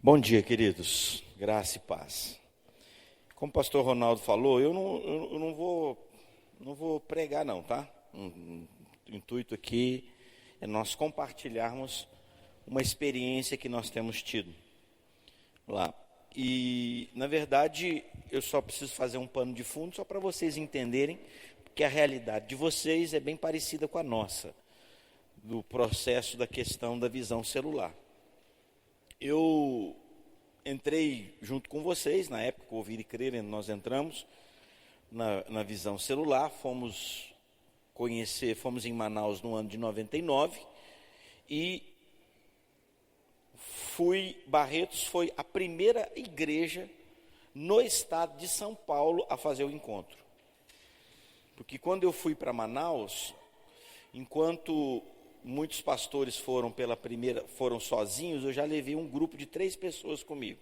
Bom dia, queridos. Graça e paz. Como o pastor Ronaldo falou, eu não vou pregar não, tá? O intuito aqui é nós compartilharmos uma experiência que nós temos tido lá. E, na verdade, eu só preciso fazer um pano de fundo só para vocês entenderem que a realidade de vocês é bem parecida com a nossa, do processo da questão da visão celular. Eu entrei junto com vocês, na época que Ouvir e Crer, nós entramos na visão celular, fomos em Manaus no ano de 99, e Barretos foi a primeira igreja no estado de São Paulo a fazer o encontro. Porque quando eu fui para Manaus, enquanto muitos pastores foram sozinhos, eu já levei um grupo de 3 pessoas comigo.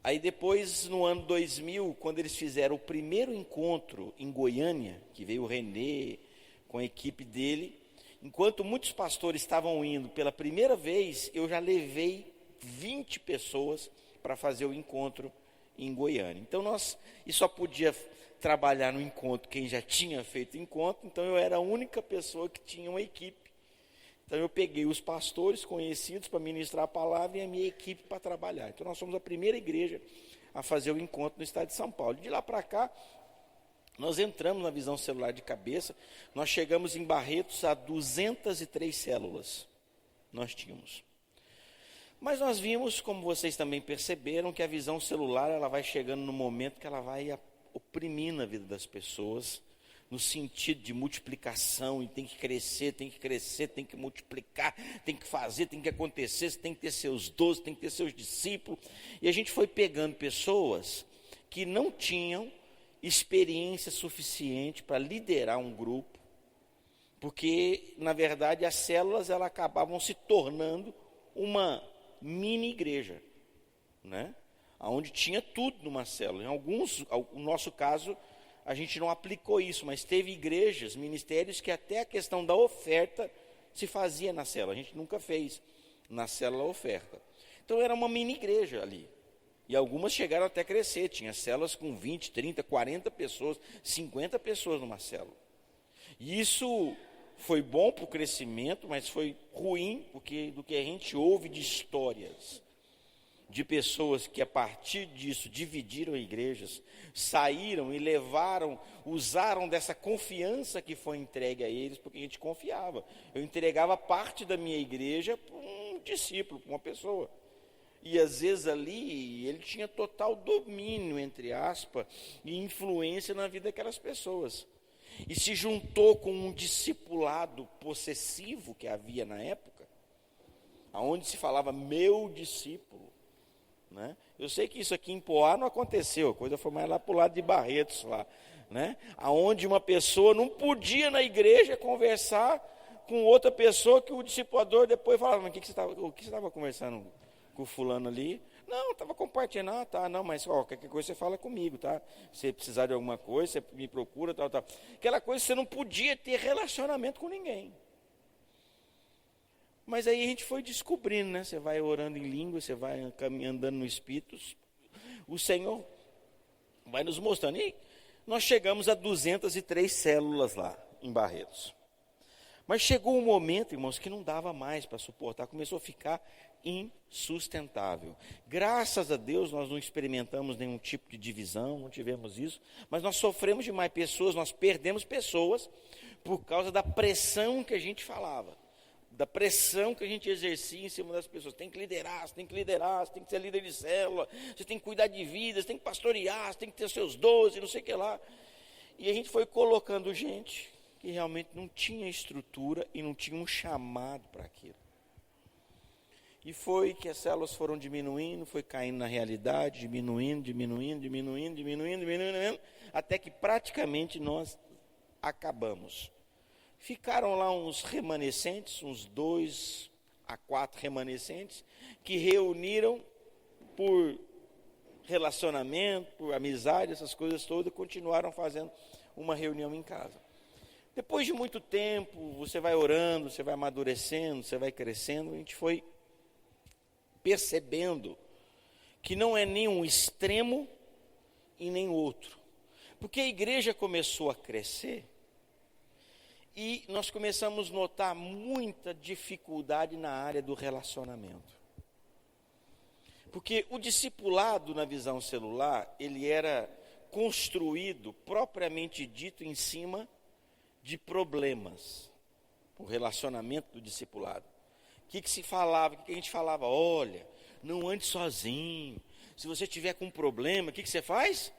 Aí depois, no ano 2000, quando eles fizeram o primeiro encontro em Goiânia, que veio o Renê com a equipe dele, enquanto muitos pastores estavam indo pela primeira vez, eu já levei 20 pessoas para fazer o encontro em Goiânia. Então e só podia trabalhar no encontro quem já tinha feito o encontro, então eu era a única pessoa que tinha uma equipe. Então eu peguei os pastores conhecidos para ministrar a palavra e a minha equipe para trabalhar. Então nós somos a primeira igreja a fazer o encontro no estado de São Paulo. De lá para cá, nós entramos na visão celular de cabeça, nós chegamos em Barretos a 203 células, nós tínhamos. Mas nós vimos, como vocês também perceberam, que a visão celular ela vai chegando no momento que ela vai oprimindo a vida das pessoas, no sentido de multiplicação, e tem que crescer, tem que multiplicar, tem que fazer, tem que acontecer, você tem que ter seus 12, tem que ter seus discípulos. E a gente foi pegando pessoas que não tinham experiência suficiente para liderar um grupo, porque, na verdade, as células elas acabavam se tornando uma mini igreja, né? Onde tinha tudo numa célula. No nosso caso, a gente não aplicou isso, mas teve igrejas, ministérios que até a questão da oferta se fazia na célula. A gente nunca fez na célula a oferta. Então era uma mini igreja ali. E algumas chegaram até a crescer. Tinha células com 20, 30, 40 pessoas, 50 pessoas numa célula. E isso foi bom para o crescimento, mas foi ruim do que a gente ouve de histórias de pessoas que a partir disso dividiram igrejas, saíram e usaram dessa confiança que foi entregue a eles, porque a gente confiava. Eu entregava parte da minha igreja para um discípulo, para uma pessoa. E às vezes ali ele tinha total domínio, entre aspas, e influência na vida daquelas pessoas. E se juntou com um discipulado possessivo que havia na época, onde se falava meu discípulo. Né? Eu sei que isso aqui em Poá não aconteceu, a coisa foi mais lá para o lado de Barretos, lá, né? Onde uma pessoa não podia na igreja conversar com outra pessoa, que o discipulador depois falava, mas o que você estava conversando com o fulano ali? Não, estava compartilhando, não, mas qualquer coisa você fala comigo, tá? Se precisar de alguma coisa, você me procura, tal. Aquela coisa, você não podia ter relacionamento com ninguém. Mas aí a gente foi descobrindo, né? Você vai orando em língua, você vai andando no Espírito, o Senhor vai nos mostrando. E nós chegamos a 203 células lá, em Barretos. Mas chegou um momento, irmãos, que não dava mais para suportar, começou a ficar insustentável. Graças a Deus nós não experimentamos nenhum tipo de divisão, não tivemos isso, mas nós sofremos demais pessoas, nós perdemos pessoas por causa da pressão que a gente falava. Da pressão que a gente exercia em cima das pessoas. Tem que liderar, você tem que ser líder de célula, você tem que cuidar de vidas, tem que pastorear, você tem que ter seus 12, não sei o que lá. E a gente foi colocando gente que realmente não tinha estrutura e não tinha um chamado para aquilo. E foi que as células foram diminuindo, foi caindo na realidade, diminuindo, até que praticamente nós acabamos. Ficaram lá uns remanescentes, uns 2 a 4 remanescentes, que reuniram por relacionamento, por amizade, essas coisas todas, e continuaram fazendo uma reunião em casa. Depois de muito tempo, você vai orando, você vai amadurecendo, você vai crescendo, a gente foi percebendo que não é nem um extremo e nem outro. Porque a igreja começou a crescer e nós começamos a notar muita dificuldade na área do relacionamento. Porque o discipulado na visão celular, ele era construído, propriamente dito, em cima de problemas. O relacionamento do discipulado. O que se falava? O que a gente falava? Olha, não ande sozinho. Se você tiver com um problema, o que você faz?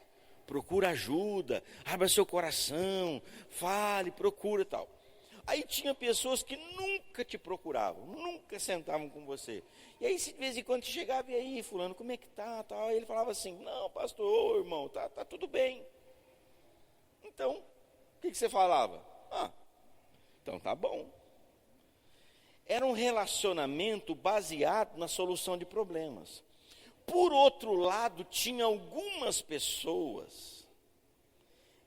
Procura ajuda, abra seu coração, fale, procura tal. Aí tinha pessoas que nunca te procuravam, nunca sentavam com você. E aí, de vez em quando, você chegava, e aí, fulano, como é que tá? Tal. E ele falava assim, não, pastor, irmão, tá tudo bem. Então, o que você falava? Então tá bom. Era um relacionamento baseado na solução de problemas. Por outro lado, tinha algumas pessoas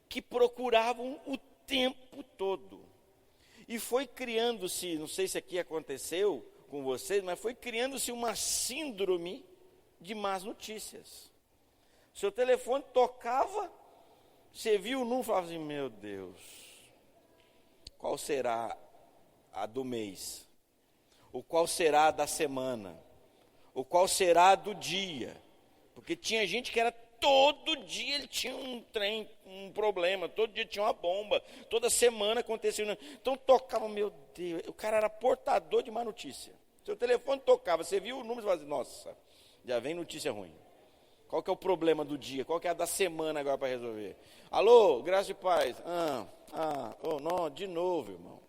que procuravam o tempo todo. E foi criando-se, não sei se aqui aconteceu com vocês, mas foi criando-se uma síndrome de más notícias. Seu telefone tocava, você viu o número e falava assim, meu Deus, qual será a do mês? Ou qual será a da semana? Ou qual será a do dia? Porque tinha gente que era todo dia ele tinha um problema, todo dia tinha uma bomba, toda semana acontecia. Então tocava, meu Deus, o cara era portador de má notícia. Seu telefone tocava, você viu o número e falava assim, nossa, já vem notícia ruim. Qual que é o problema do dia? Qual que é a da semana agora para resolver? Alô, graça e paz. Não, de novo, irmão.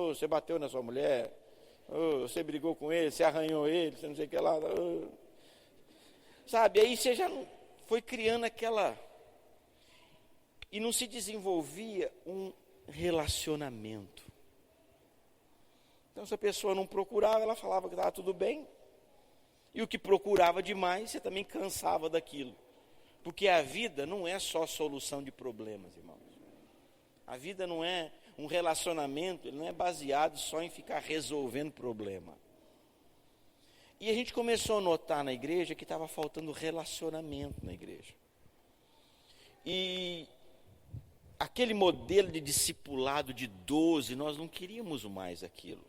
Você bateu na sua mulher. Você brigou com ele, você arranhou ele, você não sei o que lá. Sabe, aí você já foi criando aquela... E não se desenvolvia um relacionamento. Então, se a pessoa não procurava, ela falava que estava tudo bem. E o que procurava demais, você também cansava daquilo. Porque a vida não é só solução de problemas, irmãos. A vida não é um relacionamento, ele não é baseado só em ficar resolvendo problema. E a gente começou a notar na igreja que estava faltando relacionamento na igreja. E aquele modelo de discipulado de 12, nós não queríamos mais aquilo.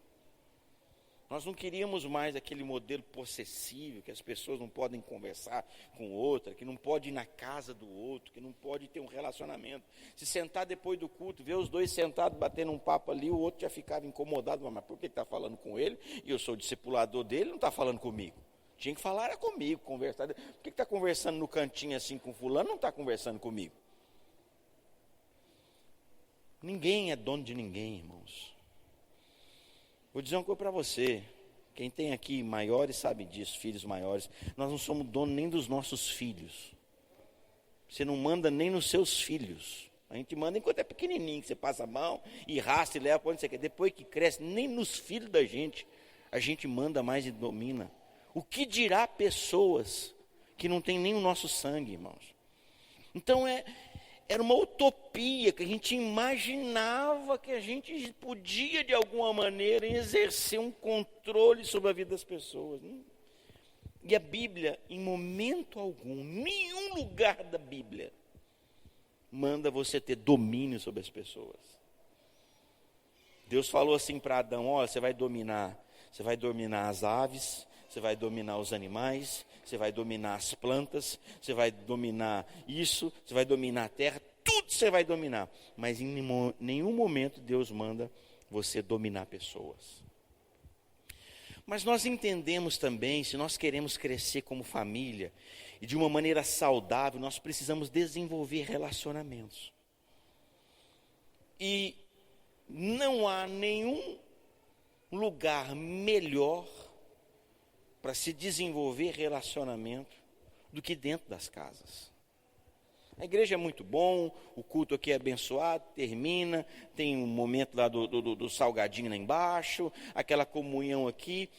Nós não queríamos mais aquele modelo possessivo, que as pessoas não podem conversar com outra, que não pode ir na casa do outro, que não pode ter um relacionamento. Se sentar depois do culto, ver os dois sentados batendo um papo ali, o outro já ficava incomodado, mas por que está falando com ele? E eu sou o discipulador dele, não está falando comigo. Tinha que falar era comigo, conversar. Por que está conversando no cantinho assim com fulano, não está conversando comigo? Ninguém é dono de ninguém, irmãos. Vou dizer uma coisa para você, quem tem aqui maiores sabe disso, filhos maiores, nós não somos donos nem dos nossos filhos. Você não manda nem nos seus filhos. A gente manda enquanto é pequenininho, que você passa a mão e raça e leva para onde você quer. Depois que cresce, nem nos filhos da gente, a gente manda mais e domina. O que dirá pessoas que não têm nem o nosso sangue, irmãos? Então era uma utopia que a gente imaginava que a gente podia, de alguma maneira, exercer um controle sobre a vida das pessoas. E a Bíblia, em momento algum, nenhum lugar da Bíblia, manda você ter domínio sobre as pessoas. Deus falou assim para Adão, olha, você vai dominar as aves, você vai dominar os animais, você vai dominar as plantas, você vai dominar isso, você vai dominar a terra, tudo você vai dominar. Mas em nenhum momento Deus manda você dominar pessoas. Mas nós entendemos também, se nós queremos crescer como família, e de uma maneira saudável, nós precisamos desenvolver relacionamentos. E não há nenhum lugar melhor para se desenvolver relacionamento do que dentro das casas. A igreja é muito bom, o culto aqui é abençoado, termina, tem um momento lá do salgadinho lá embaixo, aquela comunhão aqui,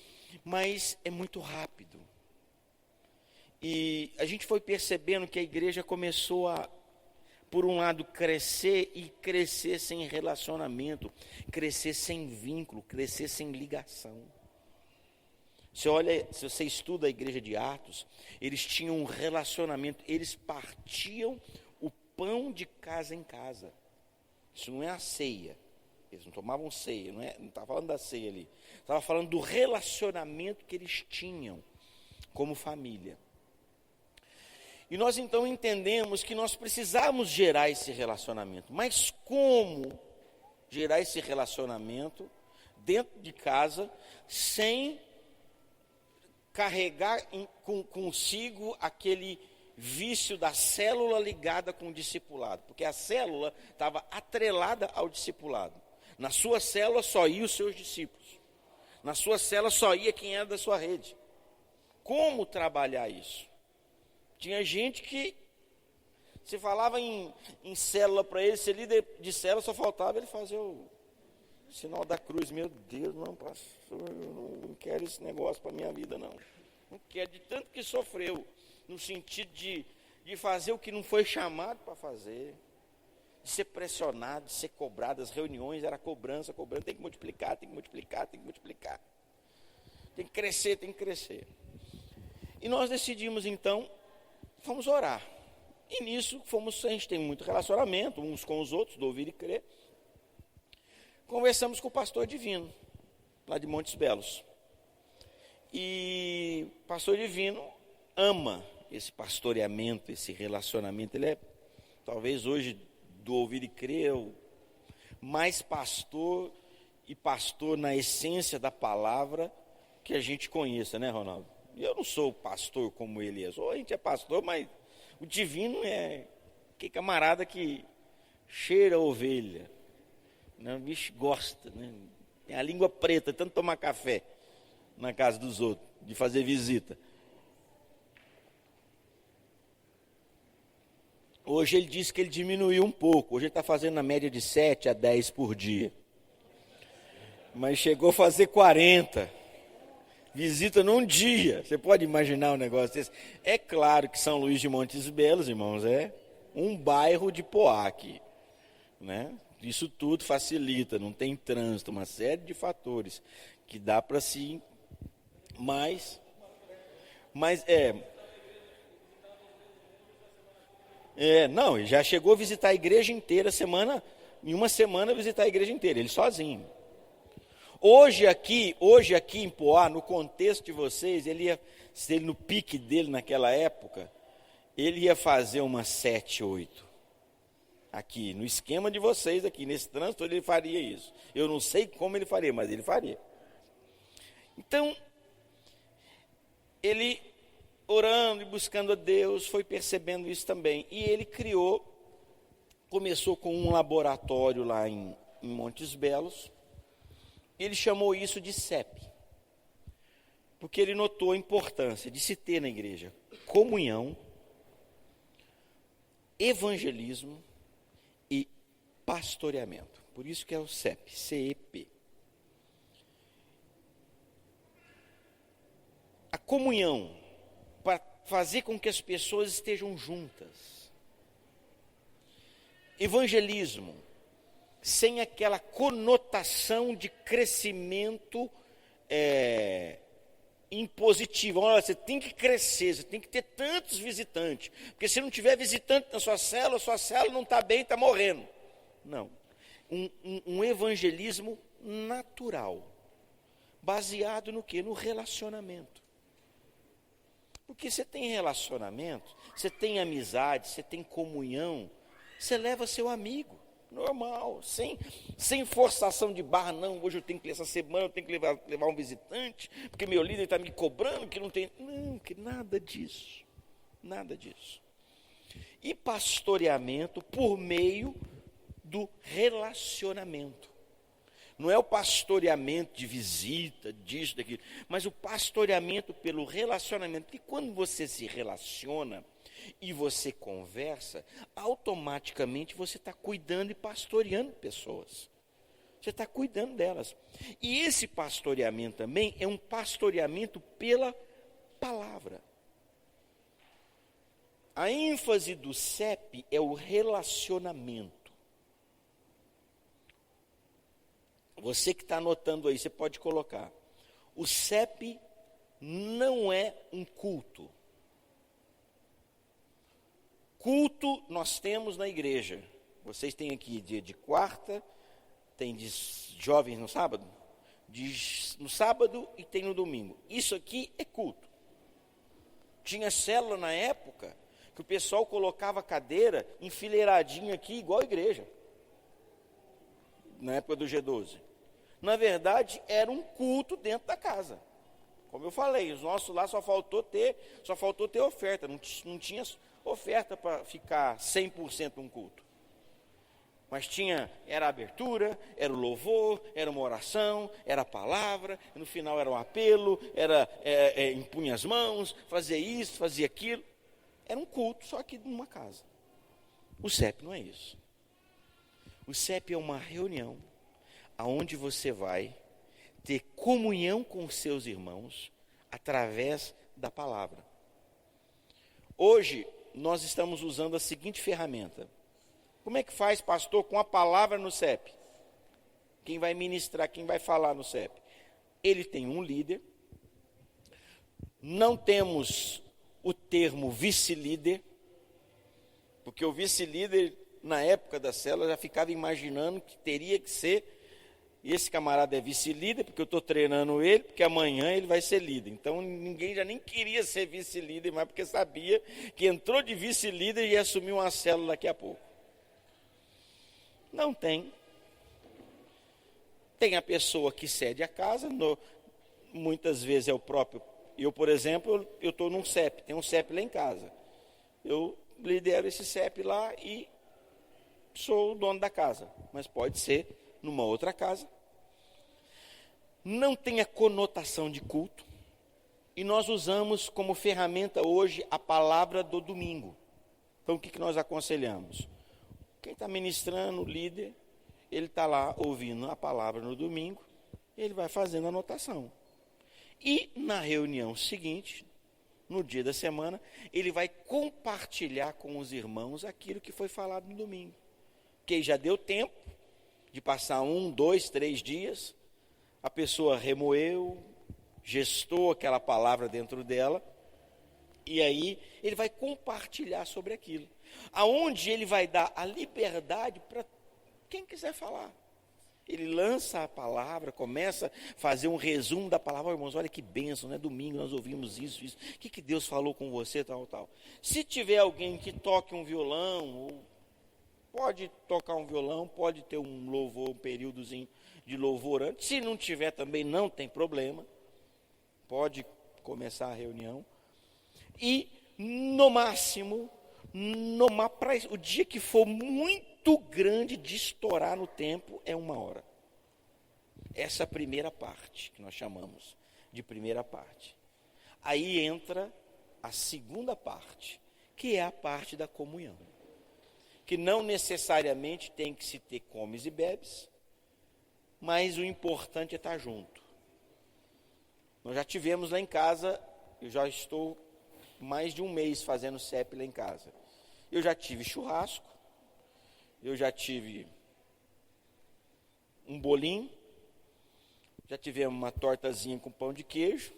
mas é muito rápido. E a gente foi percebendo que a igreja começou a, por um lado, crescer e crescer sem relacionamento, crescer sem vínculo, crescer sem ligação. Você olha, se você estuda a igreja de Atos, eles tinham um relacionamento, eles partiam o pão de casa em casa. Isso não é a ceia. Eles não tomavam ceia, não estava falando da ceia ali. Estava falando do relacionamento que eles tinham como família. E nós então entendemos que nós precisamos gerar esse relacionamento. Mas como gerar esse relacionamento dentro de casa sem carregar consigo aquele vício da célula ligada com o discipulado? Porque a célula estava atrelada ao discipulado. Na sua célula só iam os seus discípulos. Na sua célula só ia quem era da sua rede. Como trabalhar isso? Tinha gente que, se falava em célula para ele, ser líder de célula, só faltava ele fazer o sinal da cruz. Meu Deus, não, pastor, eu não quero esse negócio para a minha vida, não. Não quero, de tanto que sofreu, no sentido de fazer o que não foi chamado para fazer, de ser pressionado, de ser cobrado. As reuniões era cobrança, tem que multiplicar, tem que multiplicar, tem que multiplicar. Tem que crescer, tem que crescer. E nós decidimos então, vamos orar. E nisso, a gente tem muito relacionamento, uns com os outros, do ouvir e crer. Conversamos com o pastor Divino, lá de Montes Belos. E o pastor Divino ama esse pastoreamento, esse relacionamento. Ele é, talvez hoje, do ouvir e crer, o mais pastor e pastor na essência da palavra que a gente conheça, né, Ronaldo? Eu não sou pastor como ele é. A gente é pastor, mas o Divino é que camarada que cheira a ovelha. Né? O bicho gosta, né? Tem a língua preta, tanto tomar café na casa dos outros, de fazer visita. Hoje ele disse que ele diminuiu um pouco. Hoje ele está fazendo na média de 7 a 10 por dia. Mas chegou a fazer 40. Visita num dia. Você pode imaginar um negócio desse? É claro que São Luís de Montes Belos, irmãos, é um bairro de Poá aqui, né? Isso tudo facilita, não tem trânsito, uma série de fatores que dá para se... Mas não, já chegou a visitar a igreja inteira em uma semana visitar a igreja inteira, ele sozinho. Hoje aqui em Poá, no contexto de vocês, se ele no pique dele naquela época, ele ia fazer umas 7, 8. Aqui, no esquema de vocês aqui, nesse trânsito, ele faria isso. Eu não sei como ele faria, mas ele faria. Então, ele orando e buscando a Deus, foi percebendo isso também. E ele começou com um laboratório lá em Montes Belos. Ele chamou isso de CEP, porque ele notou a importância de se ter na igreja comunhão, evangelismo e pastoreamento. Por isso que é o CEP, CEP. A comunhão, para fazer com que as pessoas estejam juntas. Evangelismo, sem aquela conotação de crescimento impositivo. Olha, você tem que crescer, você tem que ter tantos visitantes, porque se não tiver visitante na sua célula não está bem, está morrendo. Não. Um evangelismo natural, baseado no quê? No relacionamento. Porque você tem relacionamento, você tem amizade, você tem comunhão, você leva seu amigo. Normal, sem forçação de barra, não, hoje eu tenho que, essa semana eu tenho que levar um visitante, porque meu líder está me cobrando, que não tem, não, que nada disso, E pastoreamento por meio do relacionamento, não é o pastoreamento de visita, disso, daquilo, mas o pastoreamento pelo relacionamento, porque quando você se relaciona, e você conversa, automaticamente você está cuidando e pastoreando pessoas. Você está cuidando delas. E esse pastoreamento também é um pastoreamento pela palavra. A ênfase do CEP é o relacionamento. Você que está anotando aí, você pode colocar. O CEP não é um culto. Culto nós temos na igreja. Vocês têm aqui dia de quarta, tem de jovens no sábado, no sábado e tem no domingo. Isso aqui é culto. Tinha célula na época que o pessoal colocava a cadeira enfileiradinha aqui, igual a igreja. Na época do G12. Na verdade, era um culto dentro da casa. Como eu falei, os nossos lá só faltou ter oferta. Não tinha oferta para ficar 100% um culto. Mas era a abertura, era o louvor, era uma oração, era a palavra, no final era um apelo, impunha as mãos, fazia isso, fazia aquilo. Era um culto, só que numa casa. O CEP não é isso. O CEP é uma reunião aonde você vai ter comunhão com os seus irmãos através da palavra. Hoje, nós estamos usando a seguinte ferramenta. Como é que faz, pastor, com a palavra no CEP? Quem vai ministrar, quem vai falar no CEP? Ele tem um líder. Não temos o termo vice-líder, porque o vice-líder, na época da célula, já ficava imaginando que teria que ser, esse camarada é vice-líder, porque eu estou treinando ele, porque amanhã ele vai ser líder. Então, ninguém já nem queria ser vice-líder, mas porque sabia que entrou de vice-líder e ia assumir uma célula daqui a pouco. Não tem. Tem a pessoa que cede a casa, muitas vezes é o próprio. Eu, por exemplo, eu estou num CEP, tem um CEP lá em casa. Eu lidero esse CEP lá e sou o dono da casa, mas pode ser numa outra casa. Não tem a conotação de culto. E nós usamos como ferramenta hoje a palavra do domingo. Então, o que nós aconselhamos? Quem está ministrando, o líder, ele está lá ouvindo a palavra no domingo, ele vai fazendo anotação. E na reunião seguinte, no dia da semana, ele vai compartilhar com os irmãos aquilo que foi falado no domingo. Porque já deu tempo de passar 1, 2, 3 dias, a pessoa remoeu, gestou aquela palavra dentro dela, e aí ele vai compartilhar sobre aquilo. Aonde ele vai dar a liberdade para quem quiser falar. Ele lança a palavra, começa a fazer um resumo da palavra. Irmãos, olha que bênção, né? Domingo nós ouvimos isso. O que Deus falou com você, tal. Se tiver alguém que toque um violão, pode tocar um violão, pode ter um louvor, um períodozinho de louvor antes. Se não tiver também, não tem problema. Pode começar a reunião. E, no máximo, o dia que for muito grande de estourar no tempo, é 1 hora. Essa é a primeira parte, que nós chamamos de primeira parte. Aí entra a segunda parte, que é a parte da comunhão. Que não necessariamente tem que se ter comes e bebes, mas o importante é estar junto. Nós já tivemos lá em casa, eu já estou mais de 1 mês fazendo CEP lá em casa. Eu já tive churrasco, eu já tive um bolinho, já tivemos uma tortazinha com pão de queijo,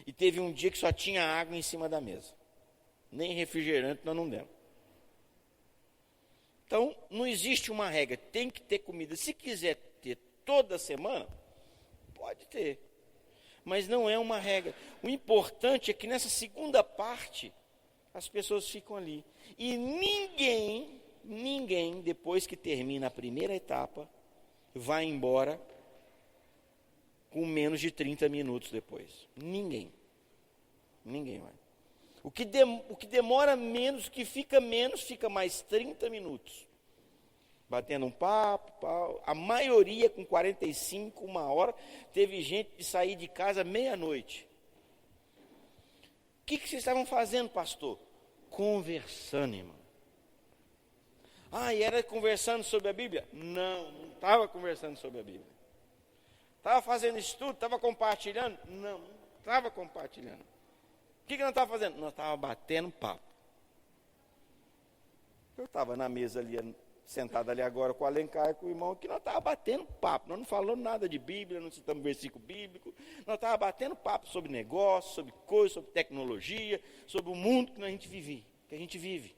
e teve um dia que só tinha água em cima da mesa. Nem refrigerante nós não demos. Então, não existe uma regra, tem que ter comida. Se quiser ter toda semana, pode ter. Mas não é uma regra. O importante é que nessa segunda parte, as pessoas ficam ali. E ninguém, depois que termina a primeira etapa, vai embora com menos de 30 minutos depois. Ninguém vai. O que demora menos, o que fica menos, fica mais 30 minutos. Batendo um papo, a maioria com 45, 1 hora. Teve gente de sair de casa meia-noite. O que vocês estavam fazendo, pastor? Conversando, irmão. E era conversando sobre a Bíblia? Não estava conversando sobre a Bíblia. Estava fazendo estudo, estava compartilhando? Não estava compartilhando. O que nós estávamos fazendo? Nós estávamos batendo papo. Eu estava na mesa ali sentado ali agora com o Alencar, com o irmão, que nós estávamos batendo papo, nós não falamos nada de Bíblia, não citamos versículo bíblico, nós estávamos batendo papo sobre negócio, sobre coisas, sobre tecnologia, sobre o mundo que a gente vive.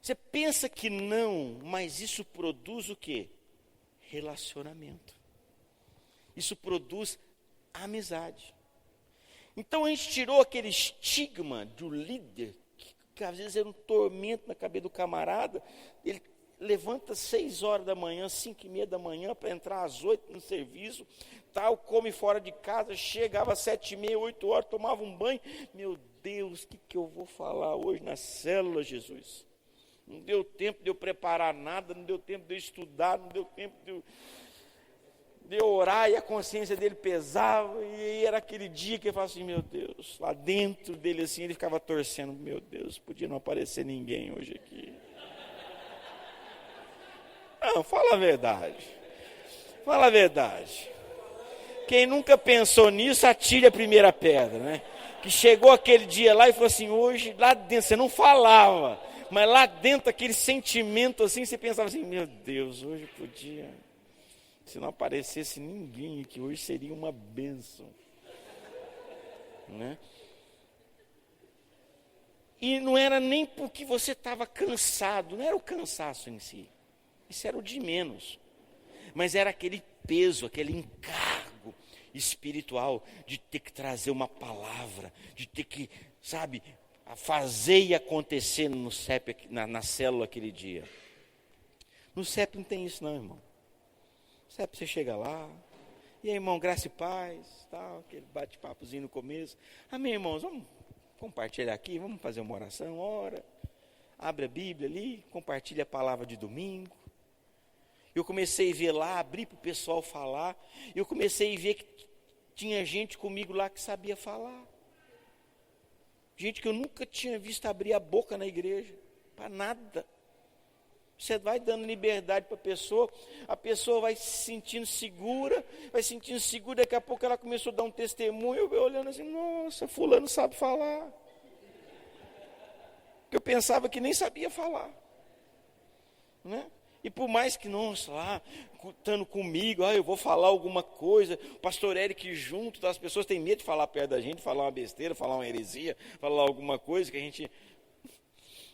Você pensa que não, mas isso produz o quê? Relacionamento. Isso produz amizade. Então a gente tirou aquele estigma do líder, que às vezes era um tormento na cabeça do camarada. Ele levanta 6 horas da manhã, 5:30 da manhã, para entrar às 8 no serviço, tal, come fora de casa, chegava às 7:30, 8 horas, tomava um banho. Meu Deus, o que eu vou falar hoje na célula, Jesus? Não deu tempo de eu preparar nada, não deu tempo de eu estudar, não deu tempo de eu orar, e a consciência dele pesava, e era aquele dia que ele falava assim, meu Deus, lá dentro dele assim, ele ficava torcendo, meu Deus, podia não aparecer ninguém hoje aqui. Não, fala a verdade. Fala a verdade. Quem nunca pensou nisso, atire a primeira pedra, né? Que chegou aquele dia lá e falou assim, hoje, lá dentro, você não falava, mas lá dentro, aquele sentimento assim, você pensava assim, meu Deus, hoje podia... Se não aparecesse ninguém aqui hoje, seria uma bênção. Né? E não era nem porque você estava cansado, não era o cansaço em si. Isso era o de menos. Mas era aquele peso, aquele encargo espiritual de ter que trazer uma palavra, de ter que, sabe, fazer e acontecer no CEP, na célula aquele dia. No CEP não tem isso não, irmão. Sabe, você chega lá, e aí, irmão, graça e paz, tal, aquele bate-papozinho no começo. Amém, irmãos, vamos compartilhar aqui, vamos fazer uma oração, ora. Abre a Bíblia ali, compartilha a palavra de domingo. Eu comecei a ver lá, abri para o pessoal falar, eu comecei a ver que tinha gente comigo lá que sabia falar. Gente que eu nunca tinha visto abrir a boca na igreja, para nada. Você vai dando liberdade para a pessoa vai se sentindo segura, daqui a pouco ela começou a dar um testemunho, eu olhando assim, nossa, fulano sabe falar. Que eu pensava que nem sabia falar. Né? E por mais que, nossa, lá, estando comigo, eu vou falar alguma coisa, o pastor Eric junto, as pessoas têm medo de falar perto da gente, falar uma besteira, falar uma heresia, falar alguma coisa que a gente...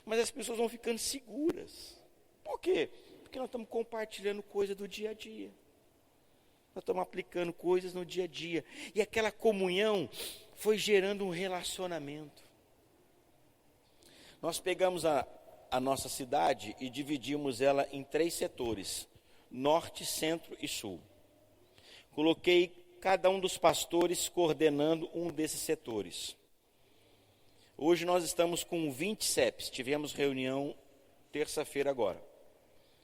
Mas as pessoas vão ficando seguras. Por quê? Porque nós estamos compartilhando coisas do dia a dia. Nós estamos aplicando coisas no dia a dia. E aquela comunhão foi gerando um relacionamento. Nós pegamos a nossa cidade e dividimos ela em 3 setores. Norte, centro e sul. Coloquei cada um dos pastores coordenando um desses setores. Hoje nós estamos com 20 CEPs. Tivemos reunião terça-feira agora.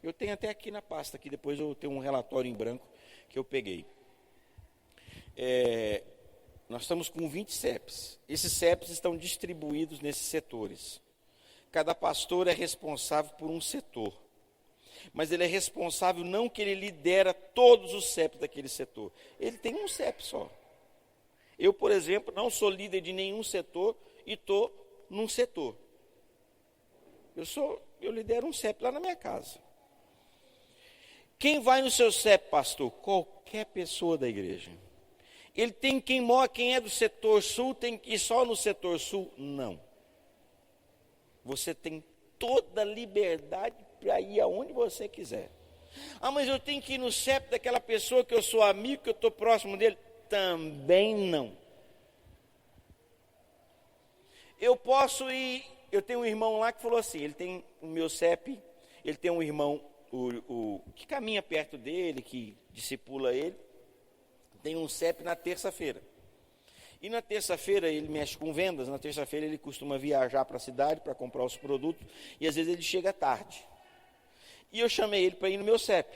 Eu tenho até aqui na pasta, aqui depois eu tenho um relatório em branco que eu peguei. Nós estamos com 20 CEPs. Esses CEPs estão distribuídos nesses setores. Cada pastor é responsável por um setor. Mas ele é responsável não que ele lidera todos os CEPs daquele setor. Ele tem um CEP só. Eu, por exemplo, não sou líder de nenhum setor e estou num setor. Eu lidero um CEP lá na minha casa. Quem vai no seu CEP, pastor? Qualquer pessoa da igreja. Ele tem quem é do setor sul, tem que ir só no setor sul? Não. Você tem toda a liberdade para ir aonde você quiser. Mas eu tenho que ir no CEP daquela pessoa que eu sou amigo, que eu estou próximo dele? Também não. Eu posso ir, eu tenho um irmão lá que falou assim, ele tem o meu CEP, ele tem um irmão que caminha perto dele, que discipula ele, tem um CEP na terça-feira. E na terça-feira ele mexe com vendas, na terça-feira ele costuma viajar para a cidade para comprar os produtos, e às vezes ele chega tarde. E eu chamei ele para ir no meu CEP.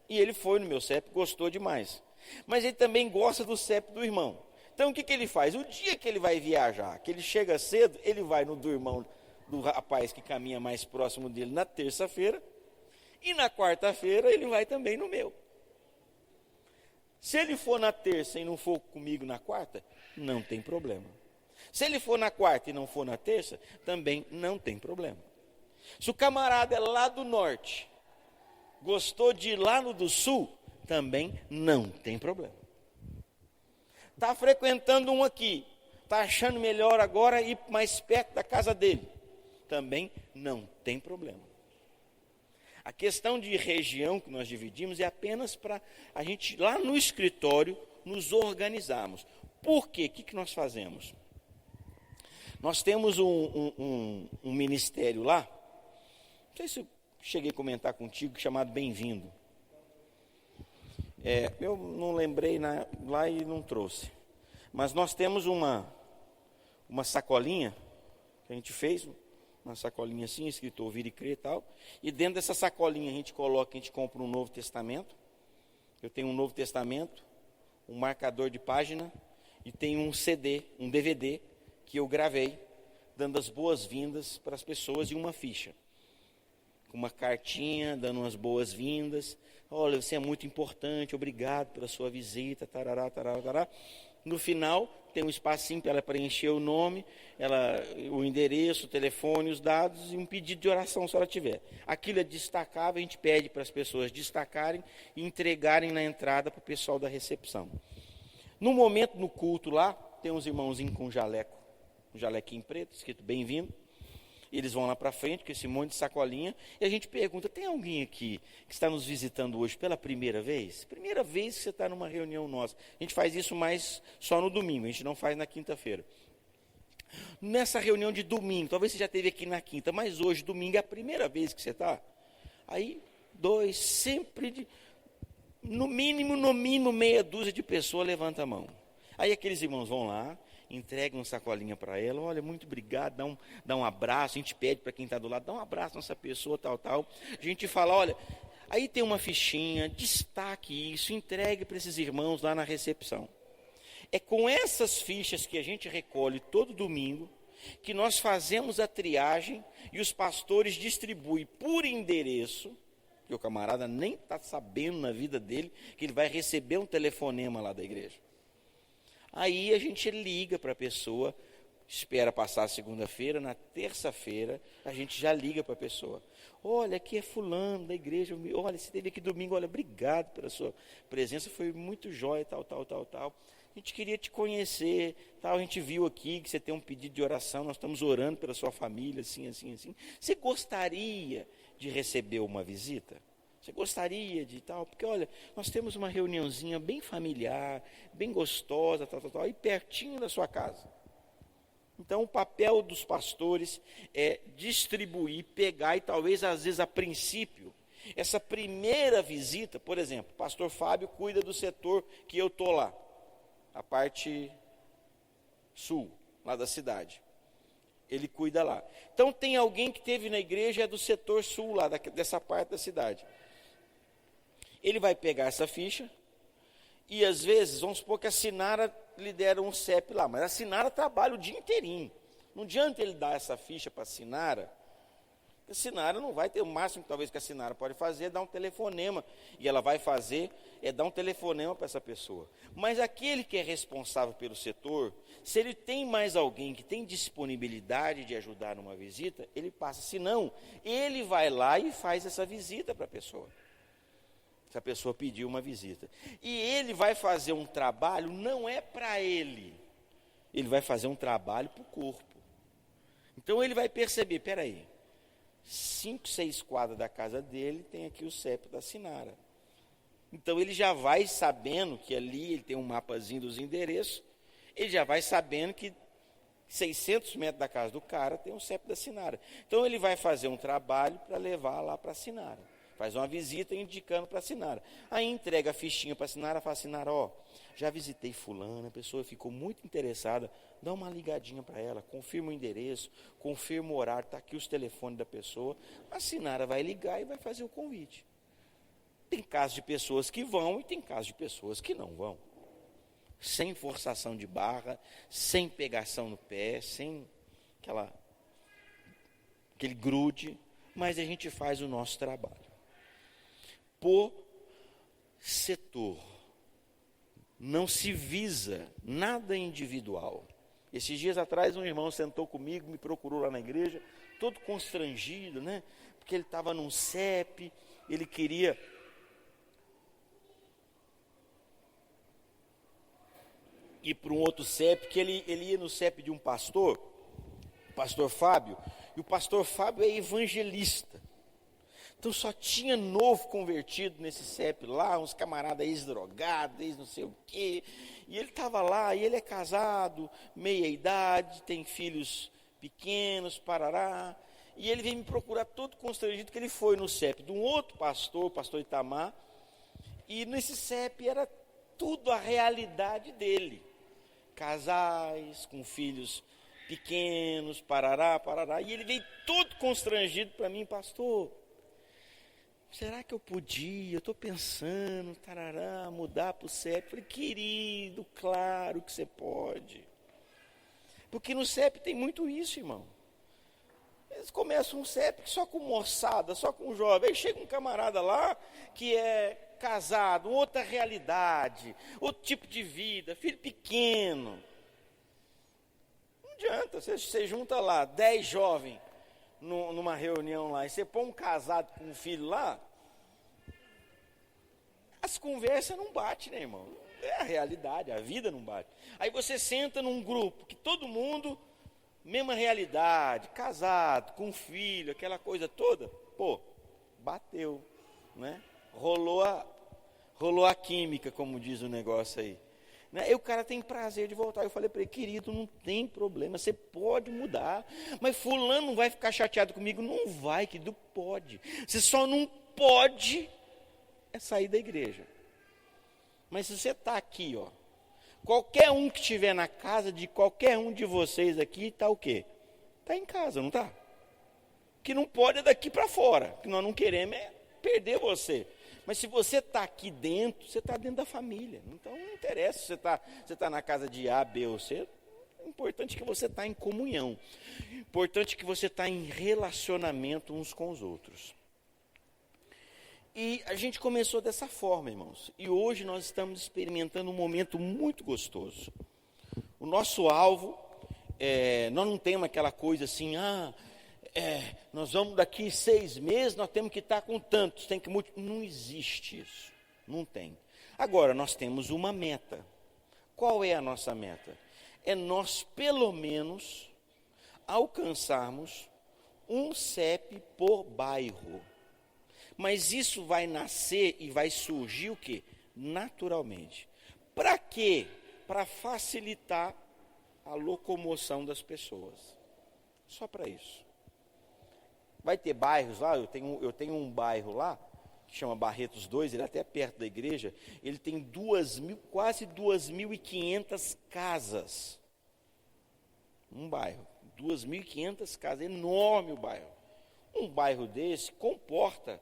E ele foi no meu CEP, gostou demais. Mas ele também gosta do CEP do irmão. Então o que ele faz? O dia que ele vai viajar, que ele chega cedo, ele vai no do irmão do rapaz que caminha mais próximo dele na terça-feira, e na quarta-feira ele vai também no meu. Se ele for na terça e não for comigo na quarta, não tem problema. Se ele for na quarta e não for na terça, também não tem problema. Se o camarada é lá do norte, gostou de ir lá no do sul, também não tem problema. Está frequentando um aqui, está achando melhor agora ir mais perto da casa dele, também não tem problema. A questão de região que nós dividimos é apenas para a gente, lá no escritório, nos organizarmos. Por quê? O que nós fazemos? Nós temos um ministério lá, não sei se eu cheguei a comentar contigo, chamado Bem-vindo. Eu não lembrei lá e não trouxe. Mas nós temos uma sacolinha que a gente fez, uma sacolinha assim, escrito ouvir e crer e tal. E dentro dessa sacolinha a gente compra um Novo Testamento. Eu tenho um Novo Testamento, um marcador de página e tenho um CD, um DVD que eu gravei, dando as boas-vindas para as pessoas e uma ficha. Com uma cartinha, dando umas boas-vindas. Olha, você é muito importante, obrigado pela sua visita, tarará, tarará, tarará. No final, tem um espacinho para ela preencher o nome, o endereço, o telefone, os dados e um pedido de oração, se ela tiver. Aquilo é destacável, a gente pede para as pessoas destacarem e entregarem na entrada para o pessoal da recepção. No momento, no culto lá, tem uns irmãozinhos com um jalequinho preto, escrito bem-vindo. Eles vão lá para frente com esse monte de sacolinha e a gente pergunta, tem alguém aqui que está nos visitando hoje pela primeira vez? Primeira vez que você está numa reunião nossa. A gente faz isso mais só no domingo, a gente não faz na quinta-feira. Nessa reunião de domingo, talvez você já esteve aqui na quinta, mas hoje, domingo, é a primeira vez que você está. Aí, sempre, no mínimo, meia dúzia de pessoas levanta a mão. Aí aqueles irmãos vão lá, entrega uma sacolinha para ela, olha, muito obrigado, dá um abraço, a gente pede para quem está do lado, dá um abraço nessa pessoa, tal. A gente fala, olha, aí tem uma fichinha, destaque isso, entregue para esses irmãos lá na recepção. É com essas fichas que a gente recolhe todo domingo, que nós fazemos a triagem e os pastores distribuem por endereço, que o camarada nem está sabendo na vida dele, que ele vai receber um telefonema lá da igreja. Aí a gente liga para a pessoa, espera passar a segunda-feira, na terça-feira a gente já liga para a pessoa. Olha, aqui é fulano da igreja, olha, você esteve aqui domingo, olha, obrigado pela sua presença, foi muito jóia, tal. A gente queria te conhecer, tal, a gente viu aqui que você tem um pedido de oração, nós estamos orando pela sua família, assim. Você gostaria de receber uma visita? Você gostaria de tal? Porque, olha, nós temos uma reuniãozinha bem familiar, bem gostosa, tal, aí pertinho da sua casa. Então, o papel dos pastores é distribuir, pegar e talvez, às vezes, a princípio, essa primeira visita, por exemplo, o pastor Fábio cuida do setor que eu estou lá, a parte sul, lá da cidade. Ele cuida lá. Então, tem alguém que esteve na igreja, é do setor sul, lá dessa parte da cidade. Ele vai pegar essa ficha e, às vezes, vamos supor que a Sinara lhe deram um CEP lá, mas a Sinara trabalha o dia inteirinho. Não adianta ele dar essa ficha para a Sinara não vai ter o máximo que talvez que a Sinara pode fazer é dar um telefonema, e ela vai fazer é dar um telefonema para essa pessoa. Mas aquele que é responsável pelo setor, se ele tem mais alguém que tem disponibilidade de ajudar numa visita, ele passa, se não, ele vai lá e faz essa visita para a pessoa. Se a pessoa pediu uma visita. E ele vai fazer um trabalho, não é para ele vai fazer um trabalho para o corpo. Então ele vai perceber, peraí, 5, 6 quadras da casa dele tem aqui o CEP da Sinara. Então ele já vai sabendo que ali ele tem um mapazinho dos endereços, ele já vai sabendo que 600 metros da casa do cara tem um CEP da Sinara. Então ele vai fazer um trabalho para levar lá para a Sinara. Faz uma visita indicando para a Sinara. Aí entrega a fichinha para a Sinara, fala, Sinara, já visitei fulana, a pessoa ficou muito interessada, dá uma ligadinha para ela, confirma o endereço, confirma o horário, está aqui os telefones da pessoa, a Sinara vai ligar e vai fazer o convite. Tem casos de pessoas que vão e tem casos de pessoas que não vão. Sem forçação de barra, sem pegação no pé, sem aquele grude, mas a gente faz o nosso trabalho. Por setor, não se visa nada individual. Esses dias atrás um irmão sentou comigo, me procurou lá na igreja, todo constrangido, né? Porque ele estava num CEP, ele queria ir para um outro CEP, que ele ia no CEP de um pastor, o pastor Fábio, e o pastor Fábio é evangelista. Então só tinha novo convertido nesse CEP lá, uns camaradas ex-drogados, ex-não sei o quê. E ele estava lá, e ele é casado, meia idade, tem filhos pequenos, parará. E ele veio me procurar todo constrangido, que ele foi no CEP de um outro pastor, o pastor Itamar. E nesse CEP era tudo a realidade dele. Casais, com filhos pequenos, parará, parará. E ele veio todo constrangido para mim, pastor. Será que eu podia? Eu estou pensando, tarará, mudar para o CEP. Falei, querido, claro que você pode. Porque no CEP tem muito isso, irmão. Eles começam um CEP só com moçada, só com jovem. Aí chega um camarada lá que é casado, outra realidade, outro tipo de vida, filho pequeno. Não adianta, você junta lá 10 jovens numa reunião lá, e você põe um casado com um filho lá, as conversas não batem, né, irmão? É a realidade, a vida não bate. Aí você senta num grupo que todo mundo, mesma realidade, casado, com filho, aquela coisa toda, pô, bateu, né? Rolou a química, como diz o negócio aí. Né? E o cara tem prazer de voltar. Eu falei para ele, querido, não tem problema, você pode mudar. Mas fulano não vai ficar chateado comigo? Não vai, querido, pode. Você só não pode sair da igreja. Mas se você está aqui, ó, qualquer um que estiver na casa de qualquer um de vocês aqui, está o quê? Está em casa, não está? O que não pode é daqui para fora. O que nós não queremos é perder você. Mas se você está aqui dentro, você está dentro da família. Então não interessa se você tá na casa de A, B ou C. O importante é que você está em comunhão. O importante é que você está em relacionamento uns com os outros. E a gente começou dessa forma, irmãos. E hoje nós estamos experimentando um momento muito gostoso. O nosso alvo, nós não temos aquela coisa assim, nós vamos daqui 6 meses, nós temos que estar com tantos, tem que não existe isso, não tem. Agora, nós temos uma meta. Qual é a nossa meta? É nós, pelo menos, alcançarmos um CEP por bairro. Mas isso vai nascer e vai surgir o quê? Naturalmente. Para quê? Para facilitar a locomoção das pessoas. Só para isso. Vai ter bairros lá, eu tenho um bairro lá, que chama Barretos 2, ele é até perto da igreja, ele tem quase 2.500 casas. Um bairro, 2.500 casas, enorme o bairro. Um bairro desse comporta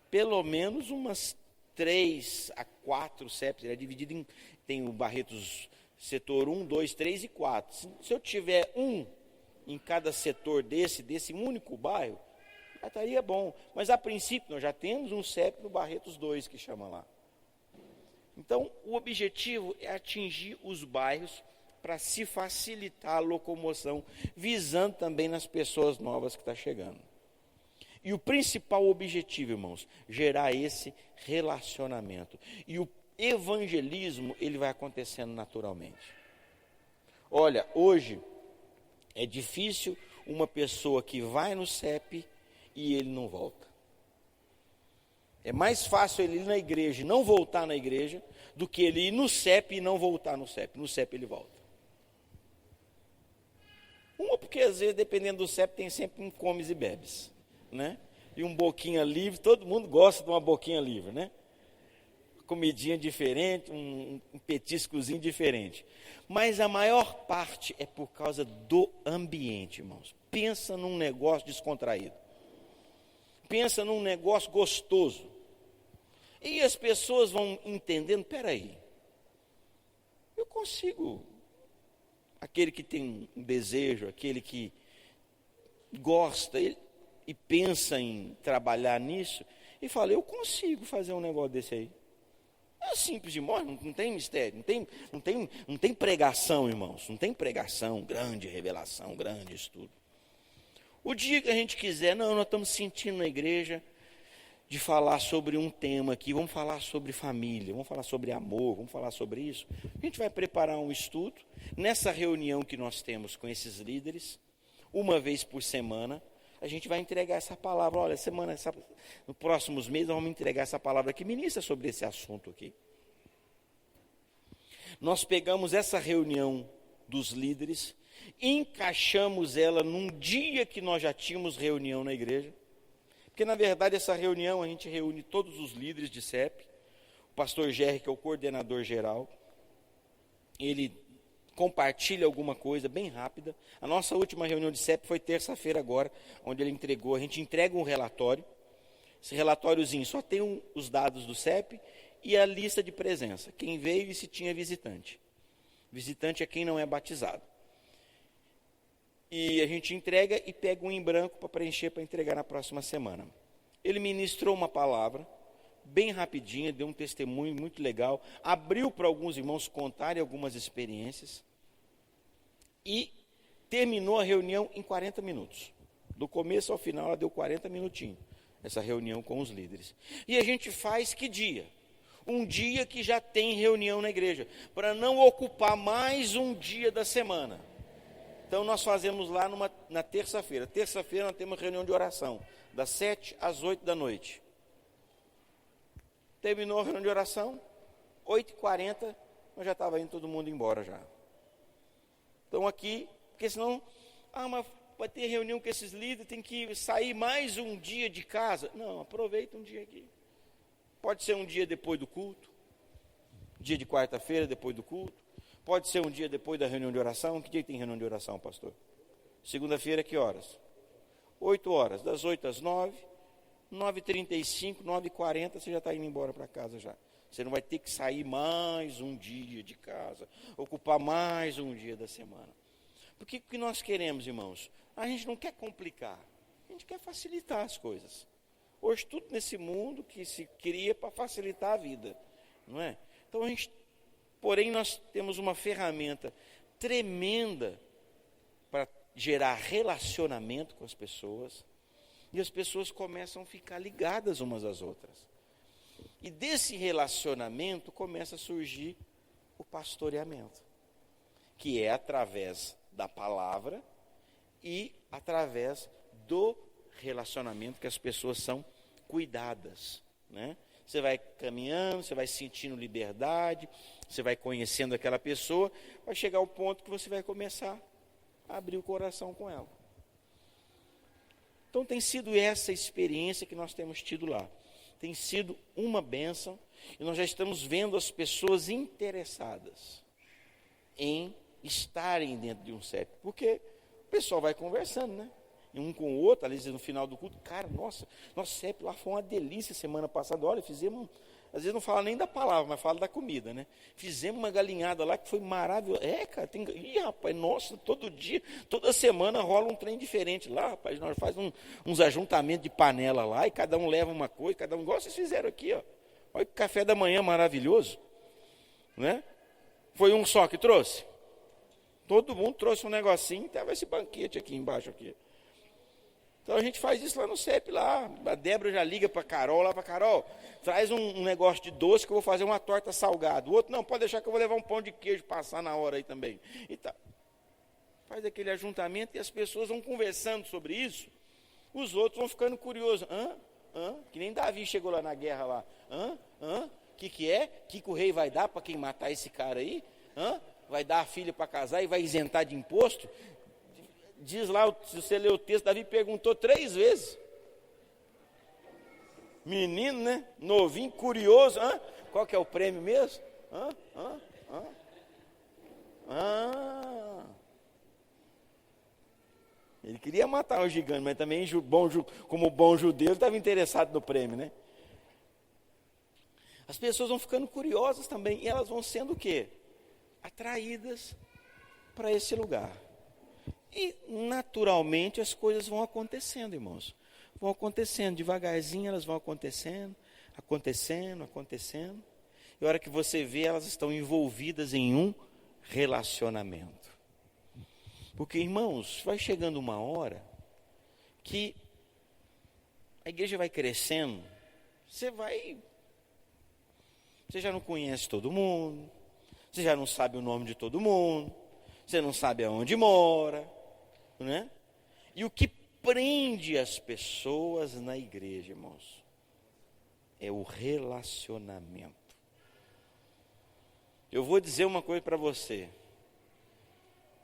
pelo menos umas 3 a 4 CEPs, ele é dividido tem o Barretos setor 1, 2, 3 e 4. Se eu tiver um em cada setor desse único bairro, já estaria bom. Mas a princípio nós já temos um CEP no Barretos 2 que chama lá. Então o objetivo é atingir os bairros para se facilitar a locomoção, visando também nas pessoas novas que estão chegando. E o principal objetivo, irmãos, gerar esse relacionamento. E o evangelismo, ele vai acontecendo naturalmente. Olha, hoje é difícil uma pessoa que vai no CEP e ele não volta. É mais fácil ele ir na igreja e não voltar na igreja do que ele ir no CEP e não voltar no CEP. No CEP ele volta. Porque às vezes, dependendo do CEP, tem sempre um comes e bebes, né? E um boquinha livre, todo mundo gosta de uma boquinha livre, né? Comidinha diferente, um petiscozinho diferente. Mas a maior parte é por causa do ambiente, irmãos. Pensa num negócio descontraído. Pensa num negócio gostoso. E as pessoas vão entendendo, peraí, eu consigo. Aquele que tem um desejo, aquele que gosta e pensa em trabalhar nisso, e fala, eu consigo fazer um negócio desse aí. É simples de morte, não tem mistério, não tem pregação, irmãos, não tem pregação, grande revelação, grande estudo. O dia que a gente quiser, não, nós estamos sentindo na igreja de falar sobre um tema aqui, vamos falar sobre família, vamos falar sobre amor, vamos falar sobre isso. A gente vai preparar um estudo. Nessa reunião que nós temos com esses líderes, uma vez por semana, a gente vai entregar essa palavra. Olha, nos próximos meses, nós vamos entregar essa palavra aqui, ministra sobre esse assunto aqui. Nós pegamos essa reunião dos líderes, encaixamos ela num dia que nós já tínhamos reunião na igreja, porque na verdade essa reunião a gente reúne todos os líderes de CEP, o pastor Gerry, que é o coordenador geral, ele compartilha alguma coisa bem rápida. A nossa última reunião de CEP foi terça-feira agora, onde ele entregou, a gente entrega um relatório, esse relatóriozinho só tem os dados do CEP e a lista de presença, quem veio e se tinha visitante. Visitante é quem não é batizado. E a gente entrega e pega um em branco para preencher, para entregar na próxima semana. Ele ministrou uma palavra, bem rapidinha, deu um testemunho muito legal, abriu para alguns irmãos contarem algumas experiências e terminou a reunião em 40 minutos. Do começo ao final, ela deu 40 minutinhos, essa reunião com os líderes. E a gente faz que dia? Um dia que já tem reunião na igreja, para não ocupar mais um dia da semana. Então, nós fazemos lá na terça-feira. Terça-feira nós temos reunião de oração, das 7 às 8 da noite. Terminou a reunião de oração, 8h40, nós já estava indo todo mundo embora já. Então aqui, porque senão, mas vai ter reunião com esses líderes, tem que sair mais um dia de casa. Não, aproveita um dia aqui. Pode ser um dia depois do culto, dia de quarta-feira depois do culto. Pode ser um dia depois da reunião de oração. Que dia tem reunião de oração, pastor? Segunda-feira, que horas? 8 horas, das 8 às 9, 9h35, 9h40, você já está indo embora para casa já. Você não vai ter que sair mais um dia de casa, ocupar mais um dia da semana. Porque o que nós queremos, irmãos? A gente não quer complicar, a gente quer facilitar as coisas. Hoje tudo nesse mundo que se cria para facilitar a vida, não é? Então porém nós temos uma ferramenta tremenda para gerar relacionamento com as pessoas, e as pessoas começam a ficar ligadas umas às outras. E desse relacionamento começa a surgir o pastoreamento, que é através da palavra e através do relacionamento que as pessoas são cuidadas, né? Você vai caminhando, você vai sentindo liberdade, você vai conhecendo aquela pessoa, vai chegar ao ponto que você vai começar a abrir o coração com ela. Então tem sido essa experiência que nós temos tido lá. Tem sido uma bênção, e nós já estamos vendo as pessoas interessadas em estarem dentro de um CEP, porque o pessoal vai conversando, né? Um com o outro, às vezes no final do culto, cara, nosso CEP lá foi uma delícia semana passada, olha, fizemos, às vezes não fala nem da palavra, mas fala da comida, né? Fizemos uma galinhada lá que foi maravilhosa. Cara, rapaz, nossa, todo dia, toda semana rola um trem diferente lá, rapaz, nós fazemos uns ajuntamentos de panela lá, e cada um leva uma coisa, cada um, igual vocês fizeram aqui, ó. Olha que café da manhã maravilhoso, né? Foi um só que trouxe? Todo mundo trouxe um negocinho, estava esse banquete aqui embaixo aqui. Então a gente faz isso lá no CEP, lá. A Débora já liga para a Carol, lá para Carol, traz um negócio de doce que eu vou fazer uma torta salgada. O outro, não, pode deixar que eu vou levar um pão de queijo passar na hora aí também. E tá. Faz aquele ajuntamento e as pessoas vão conversando sobre isso. Os outros vão ficando curiosos. Que nem Davi chegou lá na guerra lá. Que é? Que o rei vai dar para quem matar esse cara aí? Vai dar a filha para casar e vai isentar de imposto? Diz lá, se você ler o texto, Davi perguntou 3 vezes. Menino, né? Novinho, curioso. Qual que é o prêmio mesmo? Ele queria matar o gigante, mas também, como bom judeu, ele estava interessado no prêmio, né? As pessoas vão ficando curiosas também, e elas vão sendo o quê? Atraídas para esse lugar. E, naturalmente, as coisas vão acontecendo, irmãos. Vão acontecendo, devagarzinho elas vão acontecendo. E a hora que você vê, elas estão envolvidas em um relacionamento. Porque, irmãos, vai chegando uma hora que a igreja vai crescendo, você já não conhece todo mundo, você já não sabe o nome de todo mundo, você não sabe aonde mora, né? E o que prende as pessoas na igreja, irmãos, é o relacionamento. Eu vou dizer uma coisa para você.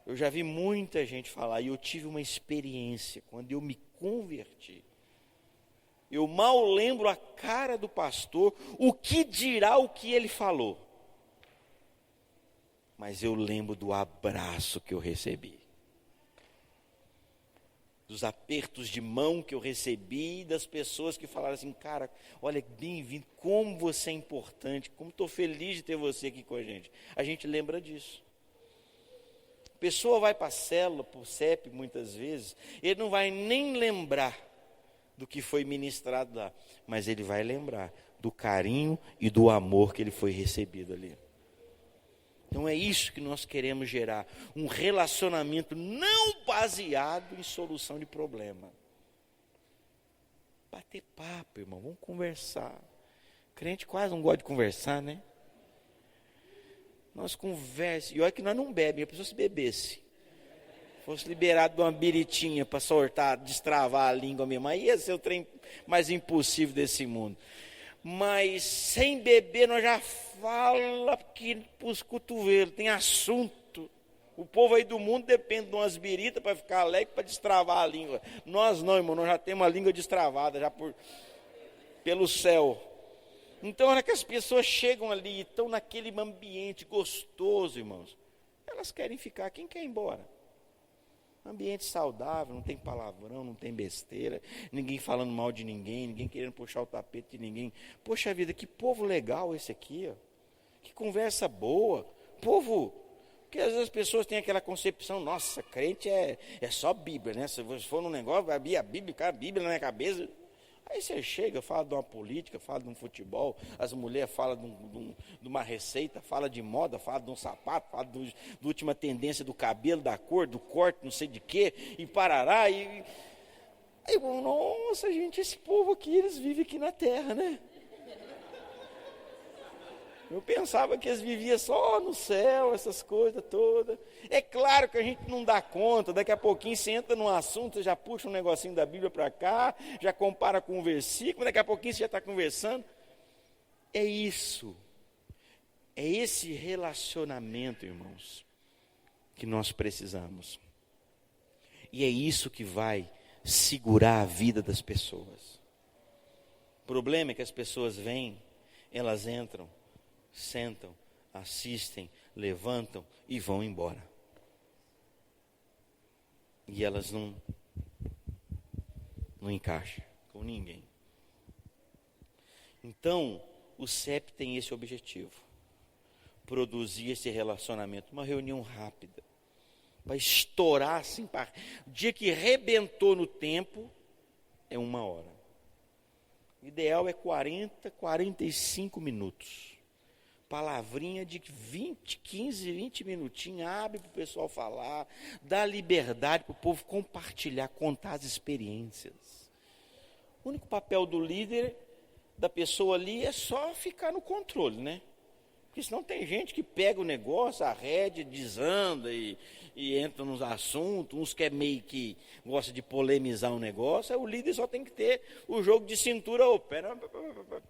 Eu já vi muita gente falar, e eu tive uma experiência quando eu me converti. Eu mal lembro a cara do pastor, o que dirá o que ele falou. Mas eu lembro do abraço que eu recebi. Dos apertos de mão que eu recebi, das pessoas que falaram assim, cara, olha, bem-vindo, como você é importante, como estou feliz de ter você aqui com a gente. A gente lembra disso. A pessoa vai para a célula, para o CEP, muitas vezes, ele não vai nem lembrar do que foi ministrado lá, mas ele vai lembrar do carinho e do amor que ele foi recebido ali. Então é isso que nós queremos gerar, um relacionamento não baseado em solução de problema. Bater papo, irmão, vamos conversar. Crente quase não gosta de conversar, né? Nós conversamos, e olha que nós não bebemos, a pessoa se bebesse. Fosse liberado de uma biritinha para soltar, destravar a língua mesmo, aí ia ser o trem mais impossível desse mundo. Mas sem beber nós já fala que para os cotovelos, tem assunto. O povo aí do mundo depende de umas biritas para ficar alegre, para destravar a língua. Nós não, irmão, nós já temos a língua destravada, já pelo céu. Então, na hora que as pessoas chegam ali e estão naquele ambiente gostoso, irmãos, elas querem ficar, quem quer ir embora? Ambiente saudável, não tem palavrão, não tem besteira, ninguém falando mal de ninguém, ninguém querendo puxar o tapete de ninguém. Poxa vida, que povo legal esse aqui, ó. Que conversa boa. Povo, porque às vezes as pessoas têm aquela concepção, nossa, crente é só Bíblia, né? Se você for num negócio, vai abrir a Bíblia, cara, a Bíblia na minha cabeça. Aí você chega, fala de uma política, fala de um futebol, as mulheres falam de uma receita, fala de moda, fala de um sapato, fala da última tendência do cabelo, da cor, do corte, não sei de quê, e parará. Aí, nossa, gente, esse povo aqui, eles vivem aqui na terra, né? Eu pensava que eles viviam só no céu, essas coisas todas. É claro que a gente não dá conta, daqui a pouquinho você entra num assunto, já puxa um negocinho da Bíblia para cá, já compara com um versículo, daqui a pouquinho você já está conversando. É isso, é esse relacionamento, irmãos, que nós precisamos. E é isso que vai segurar a vida das pessoas. O problema é que as pessoas vêm, elas entram, sentam, assistem, levantam e vão embora. E elas não encaixam com ninguém. Então, o CEP tem esse objetivo. Produzir esse relacionamento, uma reunião rápida, para estourar assim, o dia que rebentou no tempo, é 1 hora. O ideal é 40, 45 minutos. Palavrinha de 15, 20 minutinhos, abre para o pessoal falar, dá liberdade para o povo compartilhar, contar as experiências. O único papel do líder, da pessoa ali, é só ficar no controle, né? Porque senão tem gente que pega o negócio, arrede, desanda e entra nos assuntos, uns que é meio que gosta de polemizar o negócio, aí o líder só tem que ter o jogo de cintura,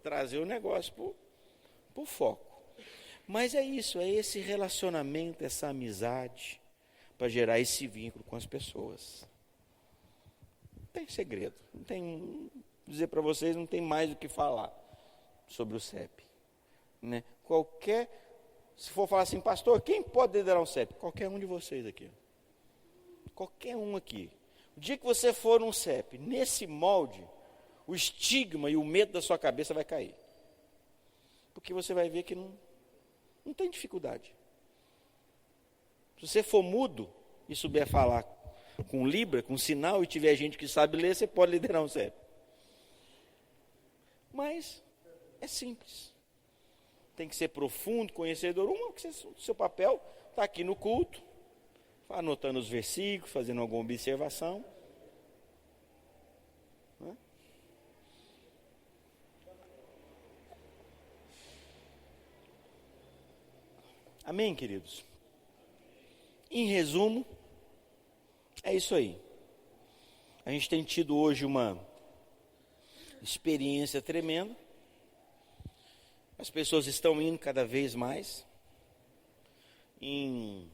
trazer o negócio para o foco. Mas é isso, é esse relacionamento, essa amizade, para gerar esse vínculo com as pessoas. Não tem segredo, dizer para vocês, não tem mais o que falar sobre o CEP. Né? Se for falar assim, pastor, quem pode liderar um CEP? Qualquer um de vocês aqui. Qualquer um aqui. O dia que você for num CEP, nesse molde, o estigma e o medo da sua cabeça vai cair. Porque você vai ver que não tem dificuldade. Se você for mudo e souber falar com Libra, com sinal, e tiver gente que sabe ler, você pode liderar um CEP. Mas é simples. Tem que ser profundo, conhecedor. O seu papel está aqui no culto, anotando os versículos, fazendo alguma observação. Amém, queridos? Em resumo, é isso aí. A gente tem tido hoje uma experiência tremenda. As pessoas estão indo cada vez mais. Em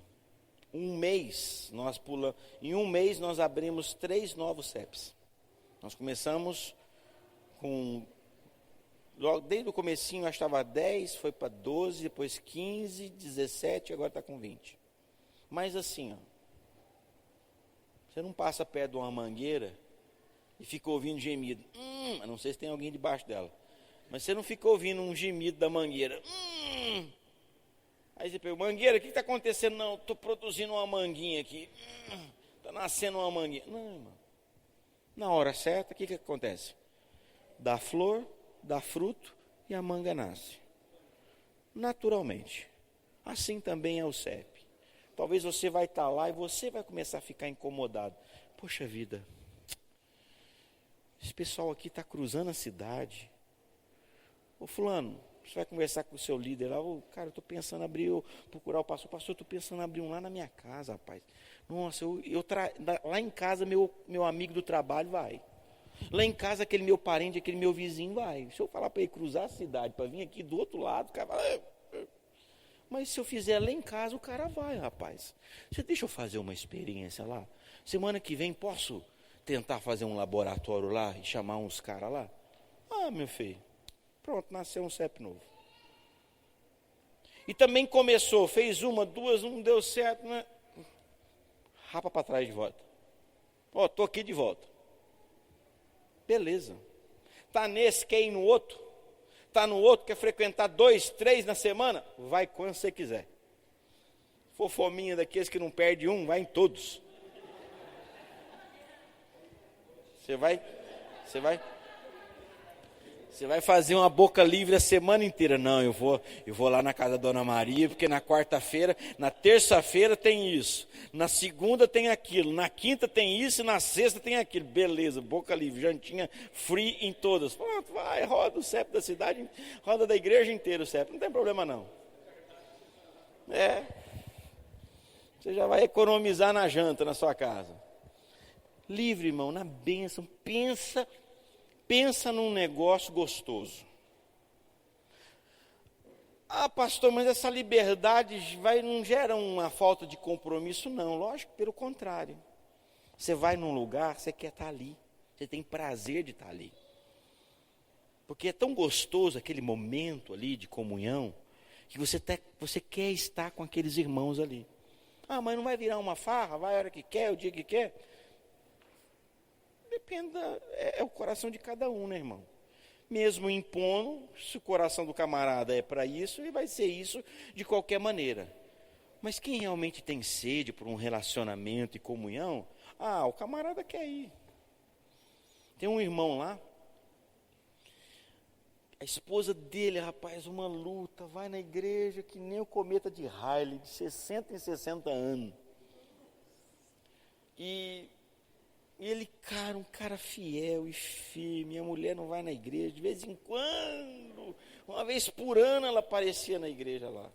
um mês nós abrimos 3 novos CEPs. Nós começamos logo desde o comecinho, nós estava 10, foi para 12, depois 15, 17, agora está com 20. Mas assim, você não passa perto de uma mangueira e fica ouvindo gemido. Não sei se tem alguém debaixo dela. Mas você não fica ouvindo um gemido da mangueira. Aí você pergunta, mangueira, o que está acontecendo? Não, estou produzindo uma manguinha aqui. Está nascendo uma manguinha. Não, irmão. Na hora certa, o que acontece? Dá flor, dá fruto e a manga nasce. Naturalmente. Assim também é o CEP. Talvez você vai estar lá e você vai começar a ficar incomodado. Poxa vida, esse pessoal aqui está cruzando a cidade. Ô fulano, você vai conversar com o seu líder lá, cara, eu estou pensando em procurar o pastor, eu estou pensando em abrir um lá na minha casa, rapaz. Nossa, lá em casa meu amigo do trabalho vai. Lá em casa aquele meu parente, aquele meu vizinho vai. Se eu falar para ele cruzar a cidade, para vir aqui do outro lado, o cara vai... Mas se eu fizer lá em casa, o cara vai, rapaz. Você deixa eu fazer uma experiência lá? Semana que vem posso tentar fazer um laboratório lá e chamar uns caras lá? Ah, meu filho. Pronto, nasceu um CEP novo. E também começou, fez 1, 2, não deu certo, né? Rapa para trás de volta. Estou aqui de volta. Beleza. Está nesse, quer ir no outro? Está no outro, quer frequentar 2, 3 na semana? Vai quando você quiser. For fominha daqueles que não perde um, vai em todos. Você vai fazer uma boca livre a semana inteira. Não, eu vou lá na casa da Dona Maria, porque na quarta-feira, na terça-feira tem isso, na segunda tem aquilo, na quinta tem isso, na sexta tem aquilo. Beleza, boca livre, jantinha free em todas. Pronto, vai, roda o CEP da cidade, roda da igreja inteira o CEP, não tem problema não. Você já vai economizar na janta na sua casa. Livre, irmão, na bênção, pensa num negócio gostoso. Ah, pastor, mas essa liberdade não gera uma falta de compromisso? Não, lógico, pelo contrário. Você vai num lugar, você quer estar ali. Você tem prazer de estar ali. Porque é tão gostoso aquele momento ali de comunhão, que você quer estar com aqueles irmãos ali. Ah, mas não vai virar uma farra? Vai a hora que quer, o dia que quer? Depende, é o coração de cada um, né, irmão? Mesmo impondo, se o coração do camarada é para isso, ele vai ser isso de qualquer maneira. Mas quem realmente tem sede por um relacionamento e comunhão, o camarada quer ir. Tem um irmão lá, a esposa dele, rapaz, uma luta, vai na igreja que nem o cometa de Halley, de 60 em 60 anos. E ele, um cara fiel e firme, a mulher não vai na igreja, de vez em quando, uma vez por ano ela aparecia na igreja lá.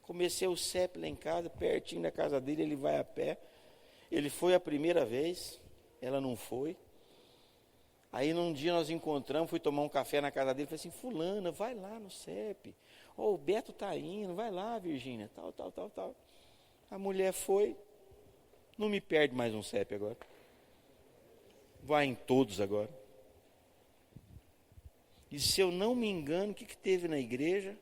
Comecei o CEP lá em casa, pertinho da casa dele, ele vai a pé. Ele foi a primeira vez, ela não foi. Aí num dia nós encontramos, fui tomar um café na casa dele, falei assim, fulana, vai lá no CEP. O Beto está indo, vai lá, Virgínia, tal. A mulher foi, não me perde mais um CEP agora. Vai em todos agora. E se eu não me engano, o que teve na igreja?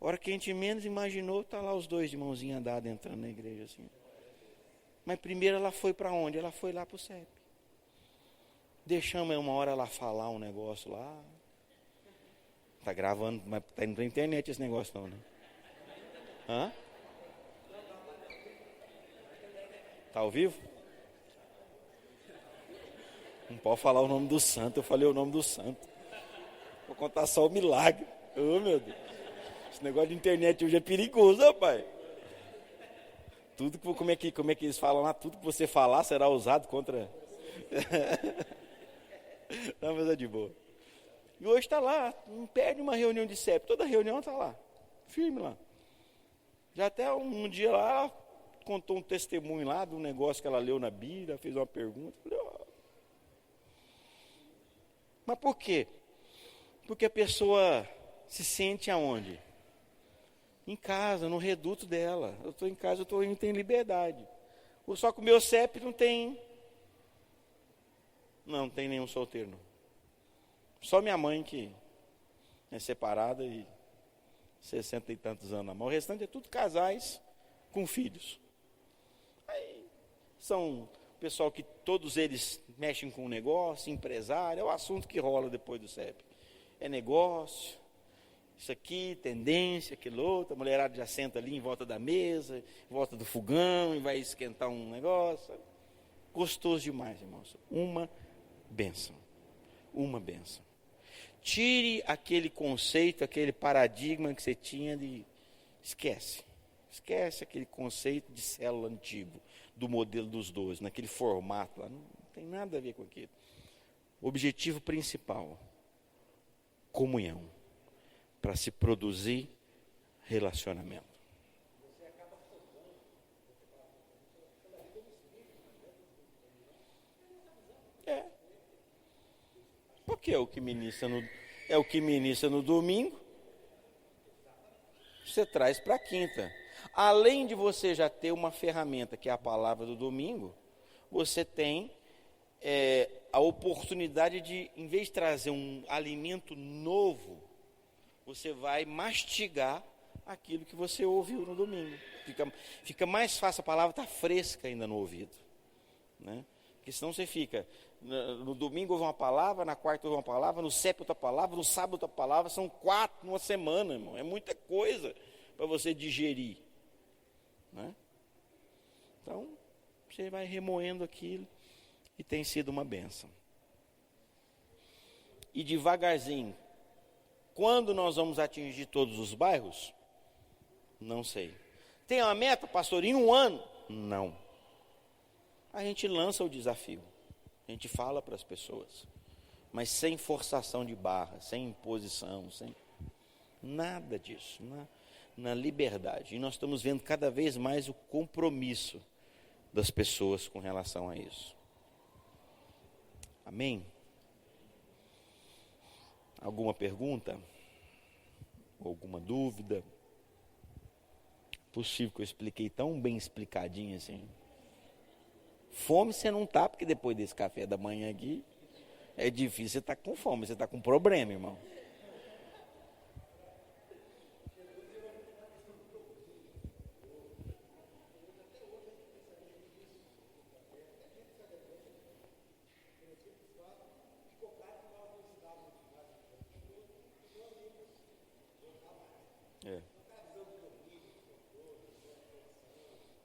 A hora que a gente menos imaginou, está lá os dois de mãozinha dada entrando na igreja assim. Mas primeiro ela foi para onde? Ela foi lá para o CEP. Deixamos uma hora ela falar um negócio lá. Está gravando, mas está indo para a internet esse negócio não, né? Hã? Está ao vivo? Não pode falar o nome do santo, eu falei o nome do santo. Vou contar só o milagre. Oh, meu Deus. Esse negócio de internet hoje é perigoso, rapaz. Como é que eles falam lá? Tudo que você falar será usado contra... Não, mas é de boa. E hoje está lá, não perde uma reunião de CEP. Toda reunião está lá, firme lá. Já até um dia lá, ela contou um testemunho lá de um negócio que ela leu na Bíblia, fez uma pergunta. Falei, ó. Mas por quê? Porque a pessoa se sente aonde? Em casa, no reduto dela. Eu estou em casa, eu estou indo, tem liberdade. Só que o meu CEP não tem. Não tem nenhum solteiro, não. Só minha mãe que é separada e 60 e tantos anos na mão. O restante é tudo casais com filhos. Aí são pessoal que todos eles mexem com negócio, empresário, é o assunto que rola depois do CEP. É negócio, isso aqui, tendência, aquilo outro, a mulherada já senta ali em volta da mesa, em volta do fogão, e vai esquentar um negócio. Gostoso demais, irmãos. Uma bênção. Uma bênção. Tire aquele conceito, aquele paradigma que você tinha de... Esquece aquele conceito de célula antigo, do modelo dos 12, naquele formato lá. Não tem nada a ver com aquilo. O objetivo principal, comunhão, para se produzir relacionamento. Porque é o que ministra no domingo, você traz para a quinta. Além de você já ter uma ferramenta, que é a palavra do domingo, você tem a oportunidade de, em vez de trazer um alimento novo, você vai mastigar aquilo que você ouviu no domingo. Fica mais fácil, a palavra está fresca ainda no ouvido, né? Porque senão você fica, no domingo ouve uma palavra, na quarta ouve uma palavra, no CEP outra palavra, no sábado outra palavra, são 4 numa semana, irmão. É muita coisa para você digerir, né? Então, você vai remoendo aquilo e tem sido uma bênção. E devagarzinho, quando nós vamos atingir todos os bairros? Não sei. Tem uma meta, pastor, em 1 ano? Não. A gente lança o desafio, a gente fala para as pessoas, mas sem forçação de barra, sem imposição, sem nada disso, na liberdade. E nós estamos vendo cada vez mais o compromisso das pessoas com relação a isso. Amém? Alguma pergunta? Alguma dúvida? Possível que eu expliquei tão bem explicadinho assim. Fome você não está, porque depois desse café da manhã aqui, é difícil você estar com fome, você está com problema, irmão.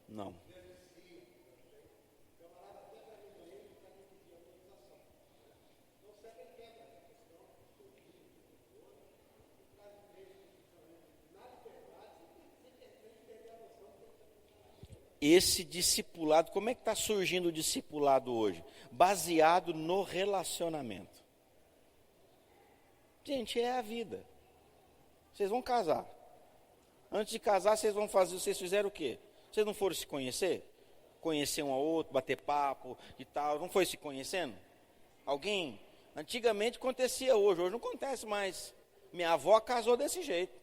Não. Esse discipulado, como é que está surgindo o discipulado hoje? Baseado no relacionamento. Gente, é a vida. Vocês vão casar. Antes de casar, vocês fizeram o quê? Vocês não foram se conhecer? Conhecer um ao outro, bater papo e tal, não foi se conhecendo? Alguém? Antigamente acontecia hoje não acontece mais. Minha avó casou desse jeito.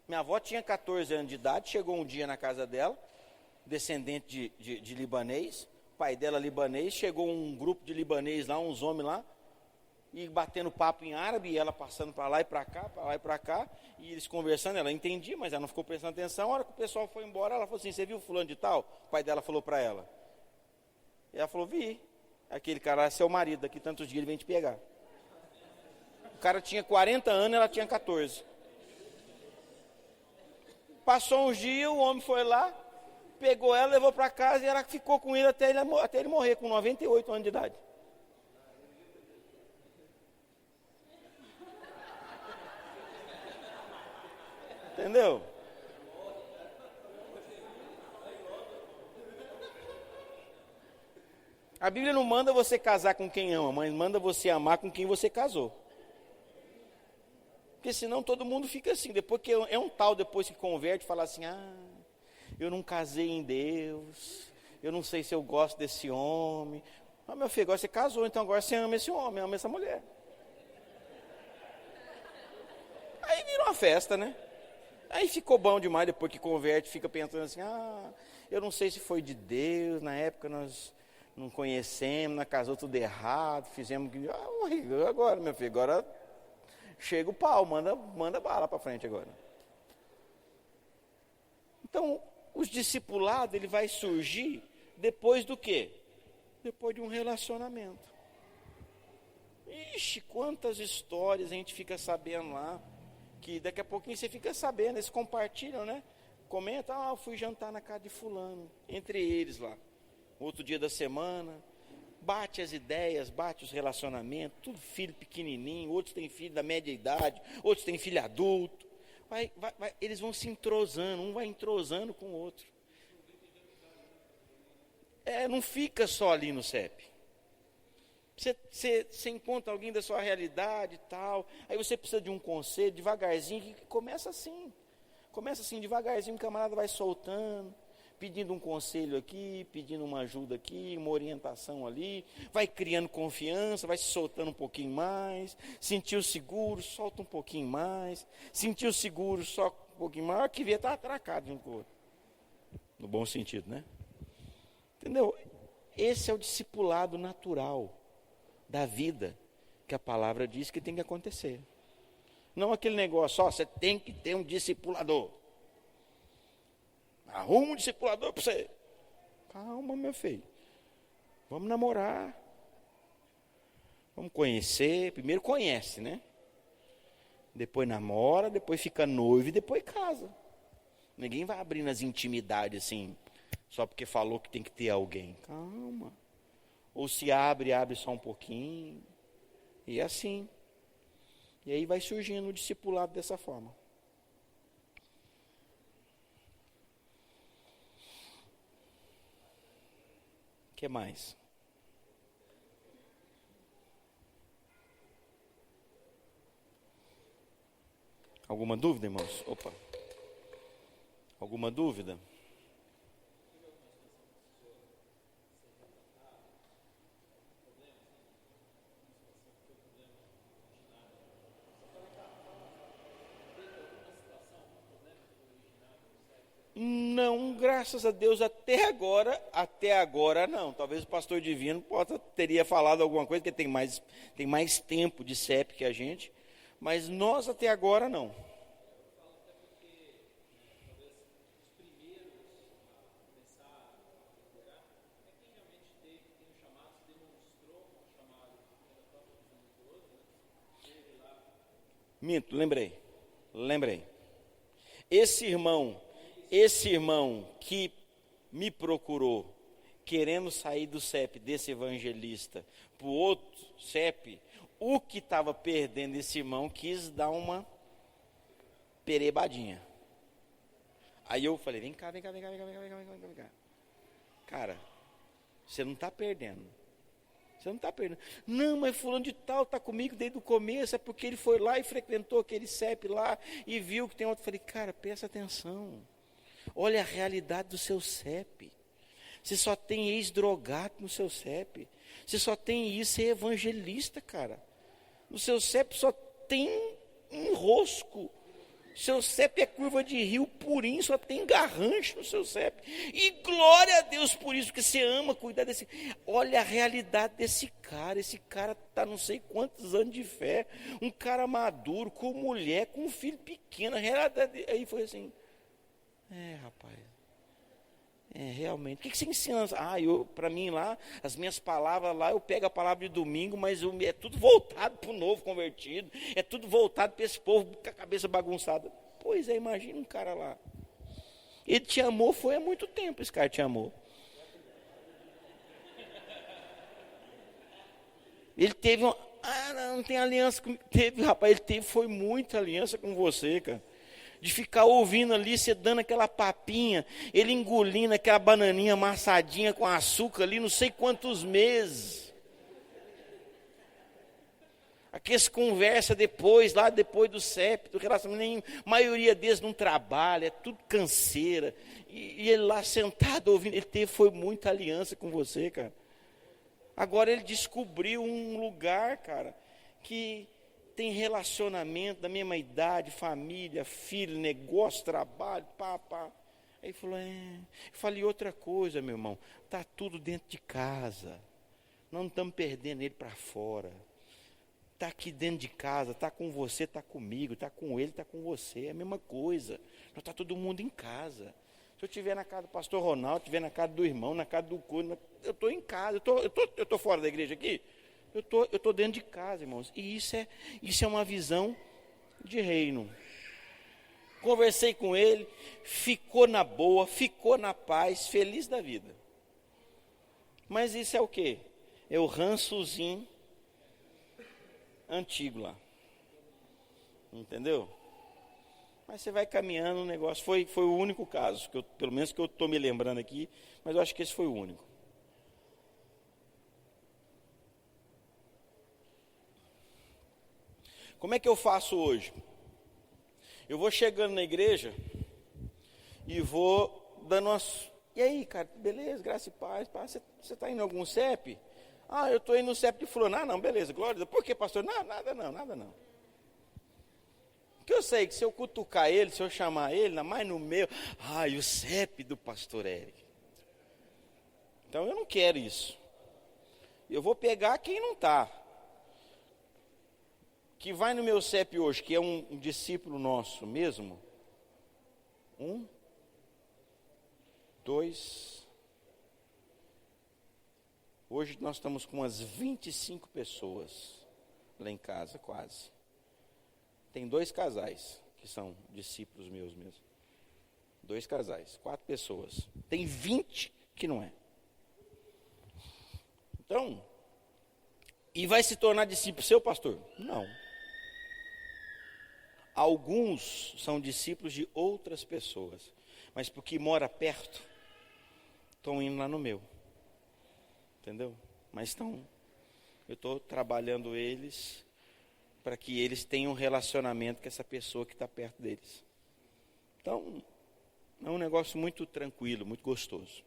Minha avó tinha 14 anos de idade, chegou um dia na casa dela, descendente de libanês, pai dela libanês, chegou um grupo de libanês lá, uns homens lá, e batendo papo em árabe, e ela passando para lá e para cá, e eles conversando, ela entendia, mas ela não ficou prestando atenção. A hora que o pessoal foi embora, ela falou assim: você viu fulano de tal? O pai dela falou para ela. E ela falou: vi, aquele cara é seu marido, daqui tantos dias ele vem te pegar. O cara tinha 40 anos, ela tinha 14. Passou uns dias, o homem foi lá, pegou ela, levou para casa, e ela ficou com ele até ele morrer, com 98 anos de idade. Entendeu? A Bíblia não manda você casar com quem ama, mas manda você amar com quem você casou. Porque senão todo mundo fica assim, depois que é um tal depois que converte, fala assim: eu não casei em Deus, eu não sei se eu gosto desse homem. Mas, meu filho, agora você casou, então agora você ama esse homem, ama essa mulher. Aí vira uma festa, né? Aí ficou bom demais, depois que converte, fica pensando assim, eu não sei se foi de Deus, na época nós não conhecemos, nós casou tudo errado, fizemos... agora, meu filho, agora chega o pau, manda bala para frente agora. Então, os discipulados, ele vai surgir depois do quê? Depois de um relacionamento. Ixi, quantas histórias a gente fica sabendo lá, que daqui a pouquinho você fica sabendo, eles compartilham, né? Comenta, eu fui jantar na casa de fulano, entre eles lá. Outro dia da semana, bate as ideias, bate os relacionamentos, tudo filho pequenininho, outros têm filho da média idade, outros têm filho adulto. Eles vão se entrosando, um vai entrosando com o outro. Não fica só ali no CEP. Você encontra alguém da sua realidade e tal, aí você precisa de um conselho, devagarzinho, que começa assim. Começa assim, devagarzinho, o camarada vai soltando, pedindo um conselho aqui, pedindo uma ajuda aqui, uma orientação ali, vai criando confiança, vai se soltando um pouquinho mais, sentiu seguro, solta um pouquinho mais, sentiu seguro, solta um pouquinho mais, que vê, está atracado um com o outro. No bom sentido, né? Entendeu? Esse é o discipulado natural da vida, que a palavra diz que tem que acontecer. Não aquele negócio, você tem que ter um discipulador. Arruma um discipulador para você. Calma, meu filho. Vamos namorar. Vamos conhecer. Primeiro conhece, né? Depois namora, depois fica noivo e depois casa. Ninguém vai abrir nas intimidades assim, só porque falou que tem que ter alguém. Calma. Ou se abre só um pouquinho. E assim. E aí vai surgindo o discipulado dessa forma. O que mais? Alguma dúvida, irmãos? Opa. Alguma dúvida? Não, graças a Deus, até agora não. Talvez o pastor Divino teria falado alguma coisa, porque tem mais tempo de CEP que a gente, mas nós até agora não. Minto, lembrei. Esse irmão que me procurou, querendo sair do CEP desse evangelista para o outro CEP, o que estava perdendo esse irmão quis dar uma perebadinha. Aí eu falei, vem cá. Cara, você não está perdendo. Não, mas fulano de tal está comigo desde o começo, é porque ele foi lá e frequentou aquele CEP lá e viu que tem outro. Eu falei, cara, presta atenção. Olha a realidade do seu CEP. Você só tem ex-drogado no seu CEP. Você só tem isso, é evangelista, cara. No seu CEP só tem enrosco. Seu CEP é curva de rio purinho, só tem garrancho no seu CEP. E glória a Deus por isso, porque você ama cuidar desse. Olha a realidade desse cara. Esse cara está não sei quantos anos de fé. Um cara maduro, com mulher, com um filho pequeno. A realidade. Aí foi assim. Rapaz. Realmente. O que você ensina? Para mim lá, as minhas palavras lá, eu pego a palavra de domingo, mas é tudo voltado para o novo convertido. É tudo voltado para esse povo com a cabeça bagunçada. Pois é, imagina um cara lá. Ele te amou, foi há muito tempo esse cara te amou. Ele teve uma... não tem aliança comigo. Ele teve, foi muita aliança com você, cara. De ficar ouvindo ali, você dando aquela papinha, ele engolindo aquela bananinha amassadinha com açúcar ali, não sei quantos meses. Aqueles conversa depois, lá depois do CEP, do relacionamento, a maioria deles não trabalha, é tudo canseira. E ele lá sentado ouvindo, foi muita aliança com você, cara. Agora ele descobriu um lugar, cara, que tem relacionamento da mesma idade, família, filho, negócio, trabalho, pá. Aí ele falou, eu falei outra coisa, meu irmão, está tudo dentro de casa. Não estamos perdendo ele para fora. Está aqui dentro de casa, está com você, está comigo, está com ele, está com você. É a mesma coisa. Está todo mundo em casa. Se eu estiver na casa do pastor Ronaldo, estiver na casa do irmão, na casa do cunho, eu estou em casa. Eu estou fora da igreja aqui? Eu estou dentro de casa, irmãos. E isso é uma visão de reino. Conversei com ele, ficou na boa, ficou na paz, feliz da vida. Mas isso é o quê? É o rançozinho antigo lá. Entendeu? Mas você vai caminhando, o negócio foi o único caso, pelo menos que eu estou me lembrando aqui, mas eu acho que esse foi o único. Como é que eu faço hoje? Eu vou chegando na igreja e vou dando umas... E aí, cara, beleza, graça e paz. Você está indo em algum CEP? Eu estou indo no CEP de fulano. Não, beleza, glória. Por que, pastor? Não, nada não. Porque eu sei que se eu cutucar ele, se eu chamar ele, ainda mais no meu... e o CEP do pastor Eric. Então eu não quero isso. Eu vou pegar quem não está. Que vai no meu CEP hoje, que é um discípulo nosso mesmo. 1, 2. Hoje nós estamos com umas 25 pessoas lá em casa, quase. Tem 2 casais, que são discípulos meus mesmo. 2 casais, 4 pessoas. Tem 20 que não é. Então, e vai se tornar discípulo seu, pastor? Não. Alguns são discípulos de outras pessoas, mas porque mora perto, estão indo lá no meu. Entendeu? Mas eu estou trabalhando eles para que eles tenham um relacionamento com essa pessoa que está perto deles. Então, é um negócio muito tranquilo, muito gostoso.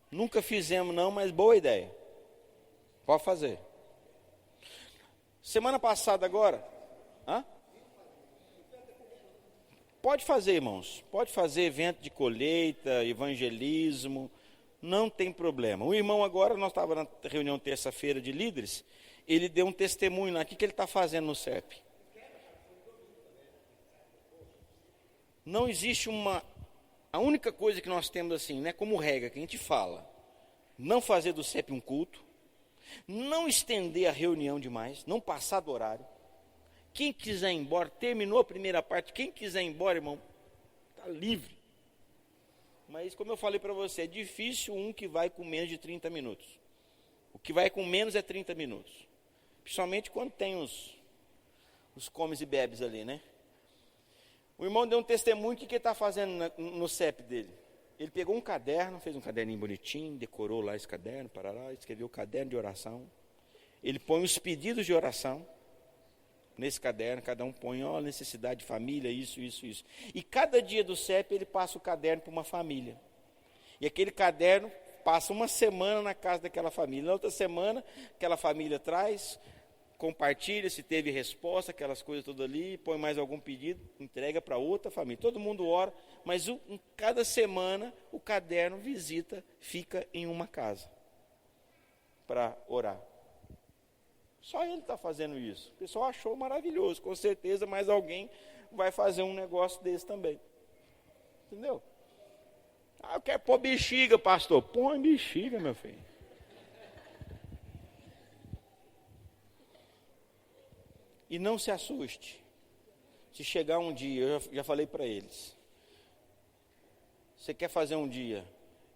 Nunca fizemos não, mas boa ideia. Pode fazer. Semana passada agora. Pode fazer, irmãos. Pode fazer evento de colheita, evangelismo. Não tem problema. O irmão agora, nós estávamos na reunião terça-feira de líderes. Ele deu um testemunho lá. O que ele está fazendo no CEP? Não existe a única coisa que nós temos assim, né, como regra, que a gente fala, não fazer do CEP um culto, não estender a reunião demais, não passar do horário. Quem quiser ir embora, terminou a primeira parte, quem quiser ir embora, irmão, está livre. Mas como eu falei para você, é difícil um que vai com menos de 30 minutos. O que vai com menos é 30 minutos. Principalmente quando tem os comes e bebes ali, né? O irmão deu um testemunho, o que ele está fazendo no CEP dele? Ele pegou um caderno, fez um caderninho bonitinho, decorou lá esse caderno, escreveu o caderno de oração. Ele põe os pedidos de oração nesse caderno, cada um põe necessidade de família, isso. E cada dia do CEP ele passa o caderno para uma família. E aquele caderno passa uma semana na casa daquela família. Na outra semana, aquela família traz... compartilha se teve resposta, aquelas coisas todas ali, põe mais algum pedido, entrega para outra família. Todo mundo ora, mas cada semana o caderno fica em uma casa para orar. Só ele está fazendo isso. O pessoal achou maravilhoso, com certeza mais alguém vai fazer um negócio desse também. Entendeu? Eu quero pôr bexiga, pastor. Põe bexiga, meu filho. E não se assuste, se chegar um dia, eu já falei para eles, Você quer fazer um dia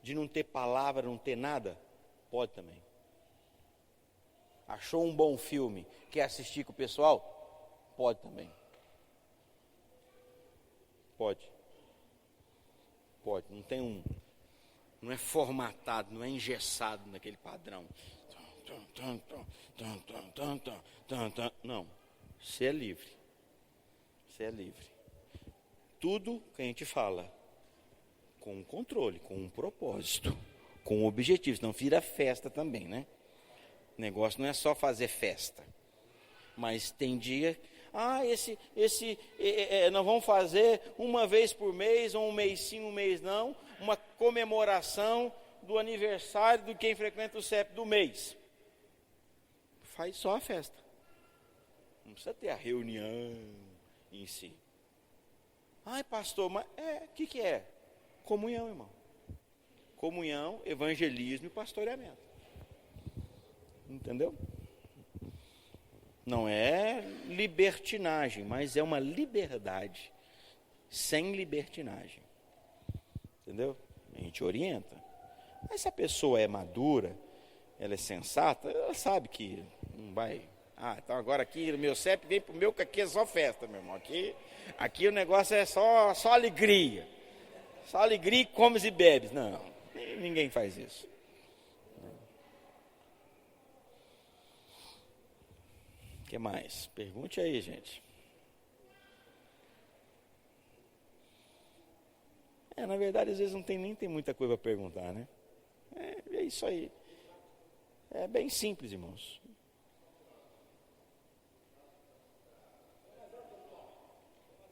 de não ter palavra, não ter nada? Pode também. Achou um bom filme, quer assistir com o pessoal? Pode também. Pode. Pode. Não é formatado, não é engessado naquele padrão. Não. Você é livre. Você é livre. Tudo que a gente fala com um controle, com um propósito, com um objetivo. Senão vira festa também, né? O negócio não é só fazer festa. Mas tem dia... nós vamos fazer uma vez por mês, ou um mês sim, um mês não, uma comemoração do aniversário de quem frequenta o CEP do mês. Faz só a festa. Não precisa ter a reunião em si. Ai, pastor, mas o que é? Comunhão, irmão. Comunhão, evangelismo e pastoreamento. Entendeu? Não é libertinagem, mas é uma liberdade sem libertinagem. Entendeu? A gente orienta. Mas se a pessoa é madura, ela é sensata, ela sabe que não vai... então agora aqui no meu CEP vem pro meu, que aqui é só festa, meu irmão. Aqui o negócio é só alegria. Só alegria, comes e bebes. Não, ninguém faz isso. O que mais? Pergunte aí, gente. Na verdade, às vezes nem tem muita coisa para perguntar, né? É isso aí. É bem simples, irmãos.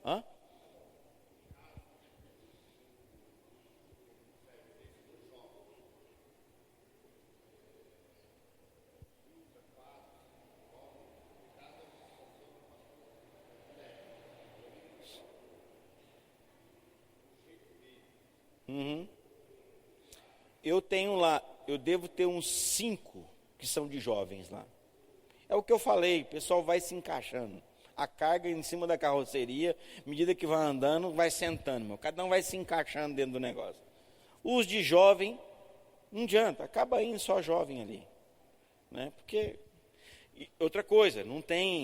Hã? Eu devo ter uns 5 que são de jovens lá. É o que eu falei, o pessoal vai se encaixando. A carga em cima da carroceria, à medida que vai andando, vai sentando, meu. Cada um vai se encaixando dentro do negócio. Os de jovem, não adianta, acaba indo só jovem ali. Né? Porque, outra coisa,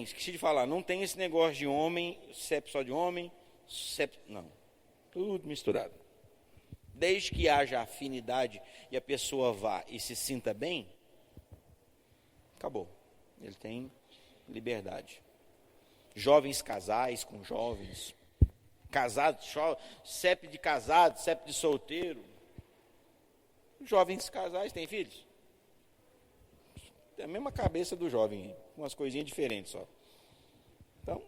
esqueci de falar, não tem esse negócio de homem, CEP só de homem, CEP, não. Tudo misturado. Desde que haja afinidade e a pessoa vá e se sinta bem, acabou. Ele tem liberdade. Jovens casais com jovens, casados, CEP de casado, CEP de solteiro. Jovens casais têm filhos? É a mesma cabeça do jovem, umas coisinhas diferentes só. Então,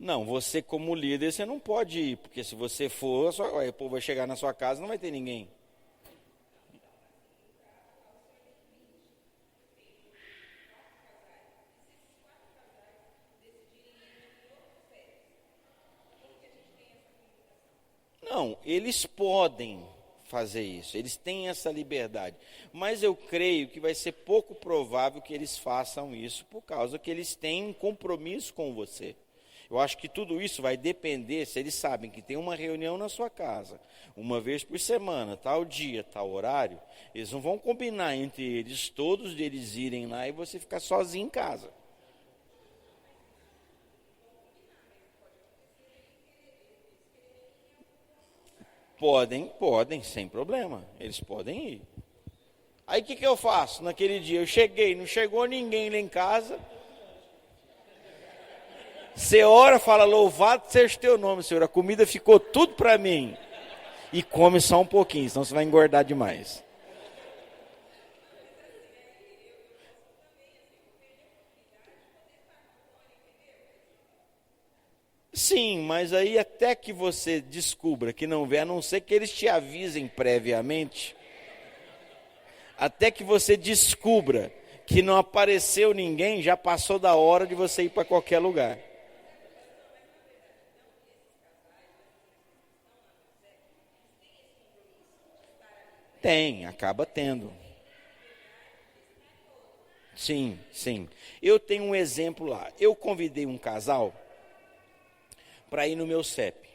não, você como líder, você não pode ir, porque se você for, o povo vai chegar na sua casa e não vai ter ninguém. Não, eles podem fazer isso, eles têm essa liberdade, mas eu creio que vai ser pouco provável que eles façam isso, por causa que eles têm um compromisso com você. Eu acho que tudo isso vai depender, se eles sabem que tem uma reunião na sua casa, uma vez por semana, tal dia, tal horário, eles não vão combinar entre eles, todos eles irem lá e você ficar sozinho em casa. Podem, sem problema, eles podem ir. Aí o que eu faço naquele dia? Eu cheguei, não chegou ninguém lá em casa. Você ora, fala, louvado seja o teu nome, Senhor. A comida ficou tudo para mim. E come só um pouquinho, senão você vai engordar demais. Sim, mas aí até que você descubra que não vê, a não ser que eles te avisem previamente, até que você descubra que não apareceu ninguém, já passou da hora de você ir para qualquer lugar. Tem, acaba tendo. Sim, sim. Eu tenho um exemplo lá. Eu convidei um casal para ir no meu CEP.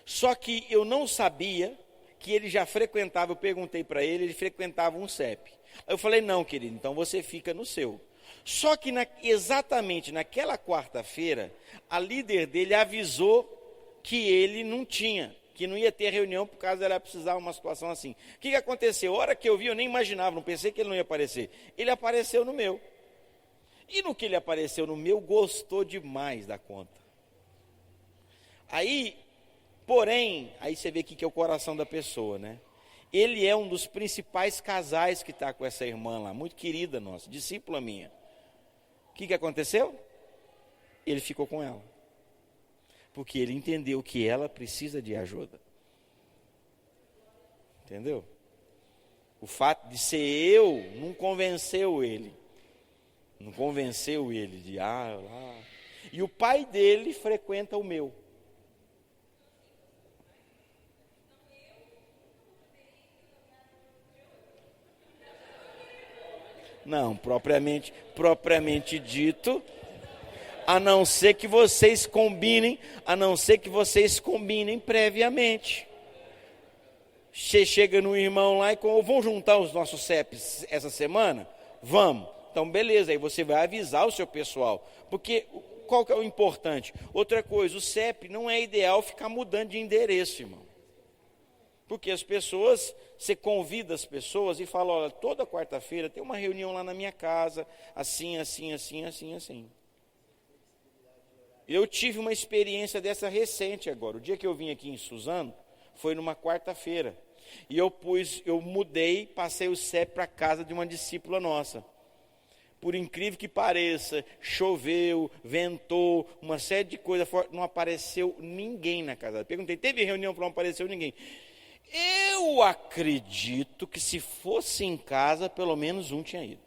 Só que eu não sabia que ele já frequentava, eu perguntei para ele, ele frequentava um CEP. Aí eu falei, não, querido, então você fica no seu. Só que exatamente naquela quarta-feira, a líder dele avisou que ele não tinha, que não ia ter reunião por causa dela precisar de uma situação assim. O que aconteceu? A hora que eu vi, eu nem imaginava, não pensei que ele não ia aparecer. Ele apareceu no meu. E no que ele apareceu no meu, gostou demais da conta. Aí, porém, aí você vê que é o coração da pessoa, né? Ele é um dos principais casais que está com essa irmã lá, muito querida nossa, discípula minha. O que aconteceu? Ele ficou com ela. Porque ele entendeu que ela precisa de ajuda. Entendeu? O fato de ser eu não convenceu ele. Não convenceu ele de lá. E o pai dele frequenta o meu. Não, propriamente dito, a não ser que vocês combinem previamente. Você chega no irmão lá e vamos juntar os nossos CEPs essa semana? Vamos. Então, beleza, aí você vai avisar o seu pessoal. Porque qual que é o importante? Outra coisa, o CEP não é ideal ficar mudando de endereço, irmão. Porque as pessoas, você convida as pessoas e fala, olha, toda quarta-feira tem uma reunião lá na minha casa, assim. Eu tive uma experiência dessa recente agora. O dia que eu vim aqui em Suzano, foi numa quarta-feira. E eu mudei, passei o CEP para a casa de uma discípula nossa. Por incrível que pareça, choveu, ventou, uma série de coisas, não apareceu ninguém na casa. Perguntei, teve reunião, não apareceu ninguém. Eu acredito que se fosse em casa, pelo menos um tinha ido.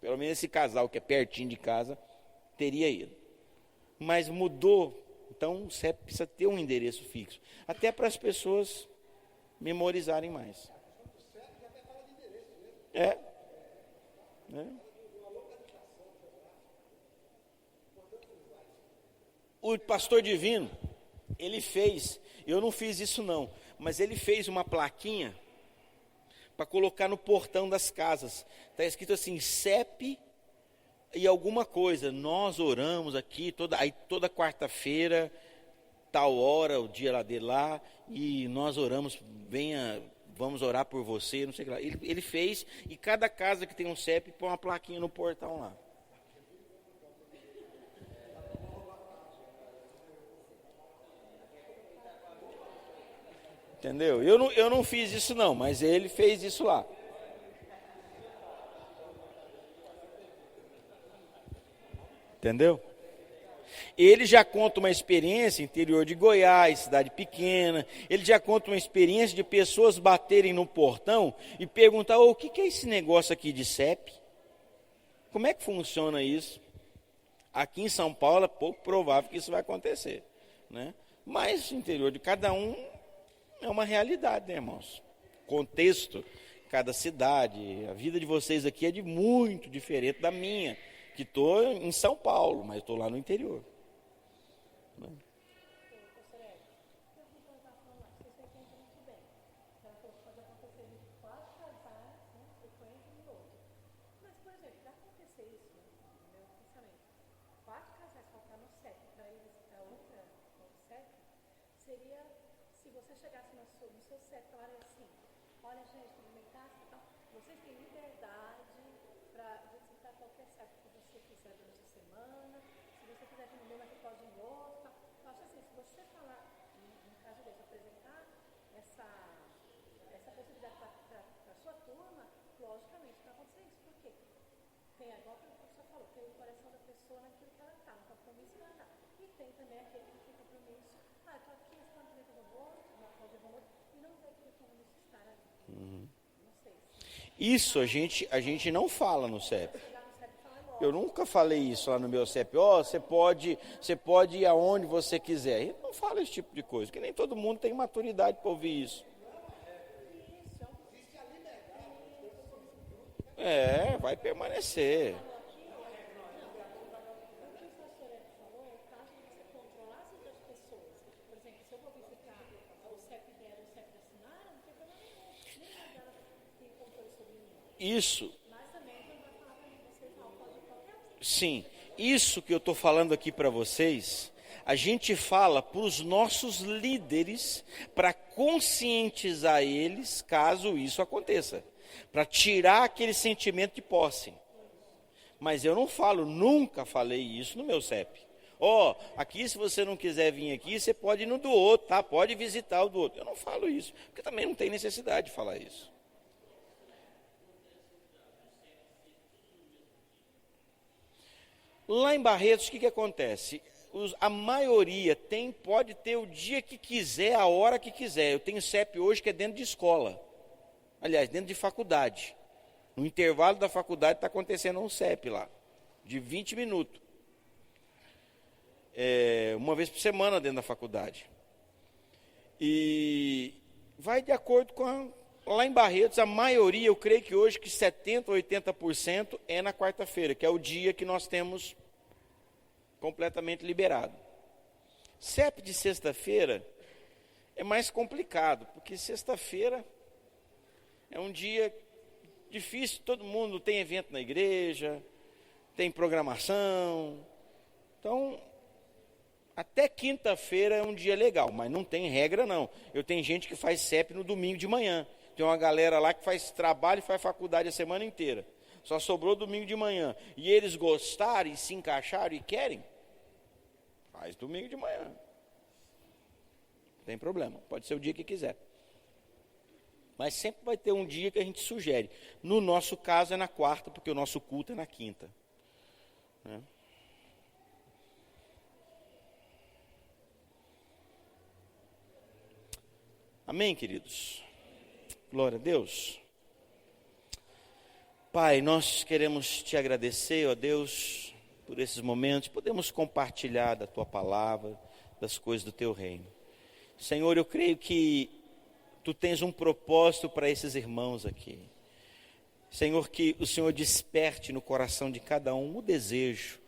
Pelo menos esse casal que é pertinho de casa, teria ido. Mas mudou, então o CEP precisa ter um endereço fixo. Até para as pessoas memorizarem mais. É. O pastor Divino, ele fez, eu não fiz isso não, mas ele fez uma plaquinha para colocar no portão das casas. Está escrito assim, CEP e alguma coisa. Nós oramos aqui toda quarta-feira, tal hora, o dia lá dele lá, e nós oramos, vamos orar por você, não sei o que lá. Ele fez, e cada casa que tem um CEP põe uma plaquinha no portão lá. Entendeu? Eu não fiz isso não, mas ele fez isso lá. Entendeu? Ele já conta uma experiência interior de Goiás, cidade pequena. Ele já conta uma experiência de pessoas baterem no portão e perguntar, o que é esse negócio aqui de CEP? Como é que funciona isso? Aqui em São Paulo é pouco provável que isso vai acontecer, né? Mas o interior de cada um é uma realidade, né, irmãos? Contexto, cada cidade, a vida de vocês aqui é de muito diferente da minha, que estou em São Paulo, mas estou lá no interior. Né? Seria se você chegasse no seu setor assim, olha gente, tudo bem, tá? Então, vocês têm liberdade para visitar qualquer site que você quiser durante a semana, se você quiser ir no meu, mas você pode ir em outro. Tá? Eu acho assim, se você falar, no caso desse, apresentar essa possibilidade para a sua turma, logicamente vai acontecer isso. Por quê? Tem agora, como o professor falou, tem o coração da pessoa naquilo que ela está, no compromisso que ela está. E tem também aquele que tem compromisso. Eu estou aqui, esse planejamento eu vou, e não vai ter como estar ali. Não sei. Isso a gente não fala no CEP. Eu nunca falei isso lá no meu CEP. Você pode ir aonde você quiser. Eu não falo esse tipo de coisa, porque nem todo mundo tem maturidade para ouvir isso. Vai permanecer. Isso. Sim, isso que eu estou falando aqui para vocês, a gente fala para os nossos líderes, para conscientizar eles, caso isso aconteça, para tirar aquele sentimento de posse. Mas eu não falo, nunca falei isso no meu CEP. Aqui se você não quiser vir aqui, você pode ir no do outro, tá? Pode visitar o do outro. Eu não falo isso, porque também não tem necessidade de falar isso. Lá em Barretos, o que acontece? A maioria pode ter o dia que quiser, a hora que quiser. Eu tenho CEP hoje que é dentro de escola. Aliás, dentro de faculdade. No intervalo da faculdade está acontecendo um CEP lá, de 20 minutos. Uma vez por semana dentro da faculdade. E vai de acordo com lá em Barretos, a maioria, eu creio que hoje que 70% ou 80% é na quarta-feira, que é o dia que nós temos completamente liberado. CEP de sexta-feira é mais complicado, porque sexta-feira é um dia difícil, todo mundo tem evento na igreja, tem programação. Então, até quinta-feira é um dia legal, mas não tem regra não. Eu tenho gente que faz CEP no domingo de manhã. Tem uma galera lá que faz trabalho e faz faculdade a semana inteira. Só sobrou domingo de manhã. E eles gostaram e se encaixaram e querem, faz domingo de manhã. Não tem problema, pode ser o dia que quiser. Mas sempre vai ter um dia que a gente sugere. No nosso caso é na quarta, porque o nosso culto é na quinta. Amém, queridos? Glória a Deus. Pai, nós queremos te agradecer, ó Deus, por esses momentos. Podemos compartilhar da tua palavra, das coisas do teu reino. Senhor, eu creio que tu tens um propósito para esses irmãos aqui. Senhor, que o Senhor desperte no coração de cada um o desejo.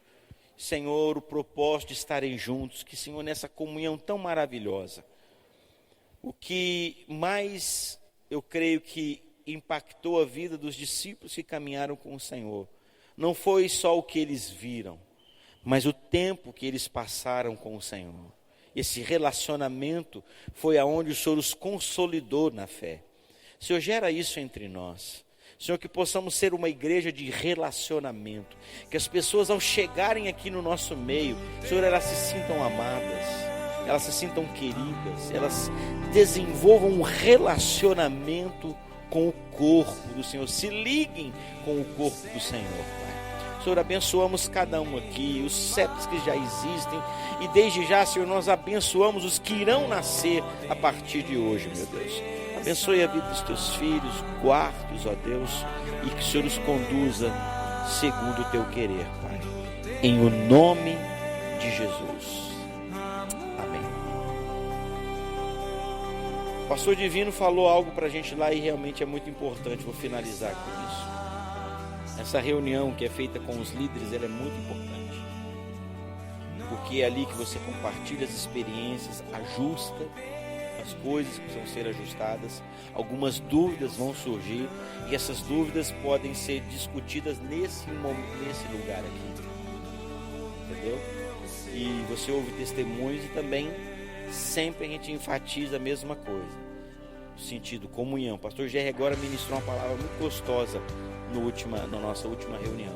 Senhor, o propósito de estarem juntos. Que, Senhor, nessa comunhão tão maravilhosa. O que mais eu creio que impactou a vida dos discípulos que caminharam com o Senhor, não foi só o que eles viram, mas o tempo que eles passaram com o Senhor. Esse relacionamento foi aonde o Senhor os consolidou na fé. Senhor, gera isso entre nós. Senhor, que possamos ser uma igreja de relacionamento, que as pessoas ao chegarem aqui no nosso meio, Senhor, elas se sintam amadas, elas se sintam queridas, elas desenvolvam um relacionamento com o corpo do Senhor, se liguem com o corpo do Senhor, Pai. Senhor, abençoamos cada um aqui, os CEPs que já existem, e desde já, Senhor, nós abençoamos os que irão nascer a partir de hoje, meu Deus. Abençoe a vida dos teus filhos, guarde-os, ó Deus, e que o Senhor os conduza segundo o teu querer, Pai. Em o nome de Jesus. O pastor Divino falou algo para a gente lá e realmente é muito importante, vou finalizar com isso. Essa reunião que é feita com os líderes, ela é muito importante. Porque é ali que você compartilha as experiências, ajusta as coisas que precisam ser ajustadas. Algumas dúvidas vão surgir e essas dúvidas podem ser discutidas nesse lugar aqui. Entendeu? E você ouve testemunhos e também sempre a gente enfatiza a mesma coisa, no sentido comunhão. O pastor Jerry agora ministrou uma palavra muito gostosa na nossa última reunião.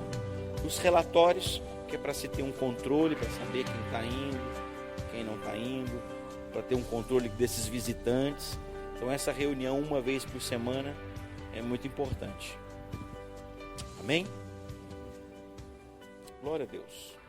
Os relatórios, que é para se ter um controle, para saber quem está indo, quem não está indo, para ter um controle desses visitantes. Então essa reunião uma vez por semana é muito importante. Amém? Glória a Deus.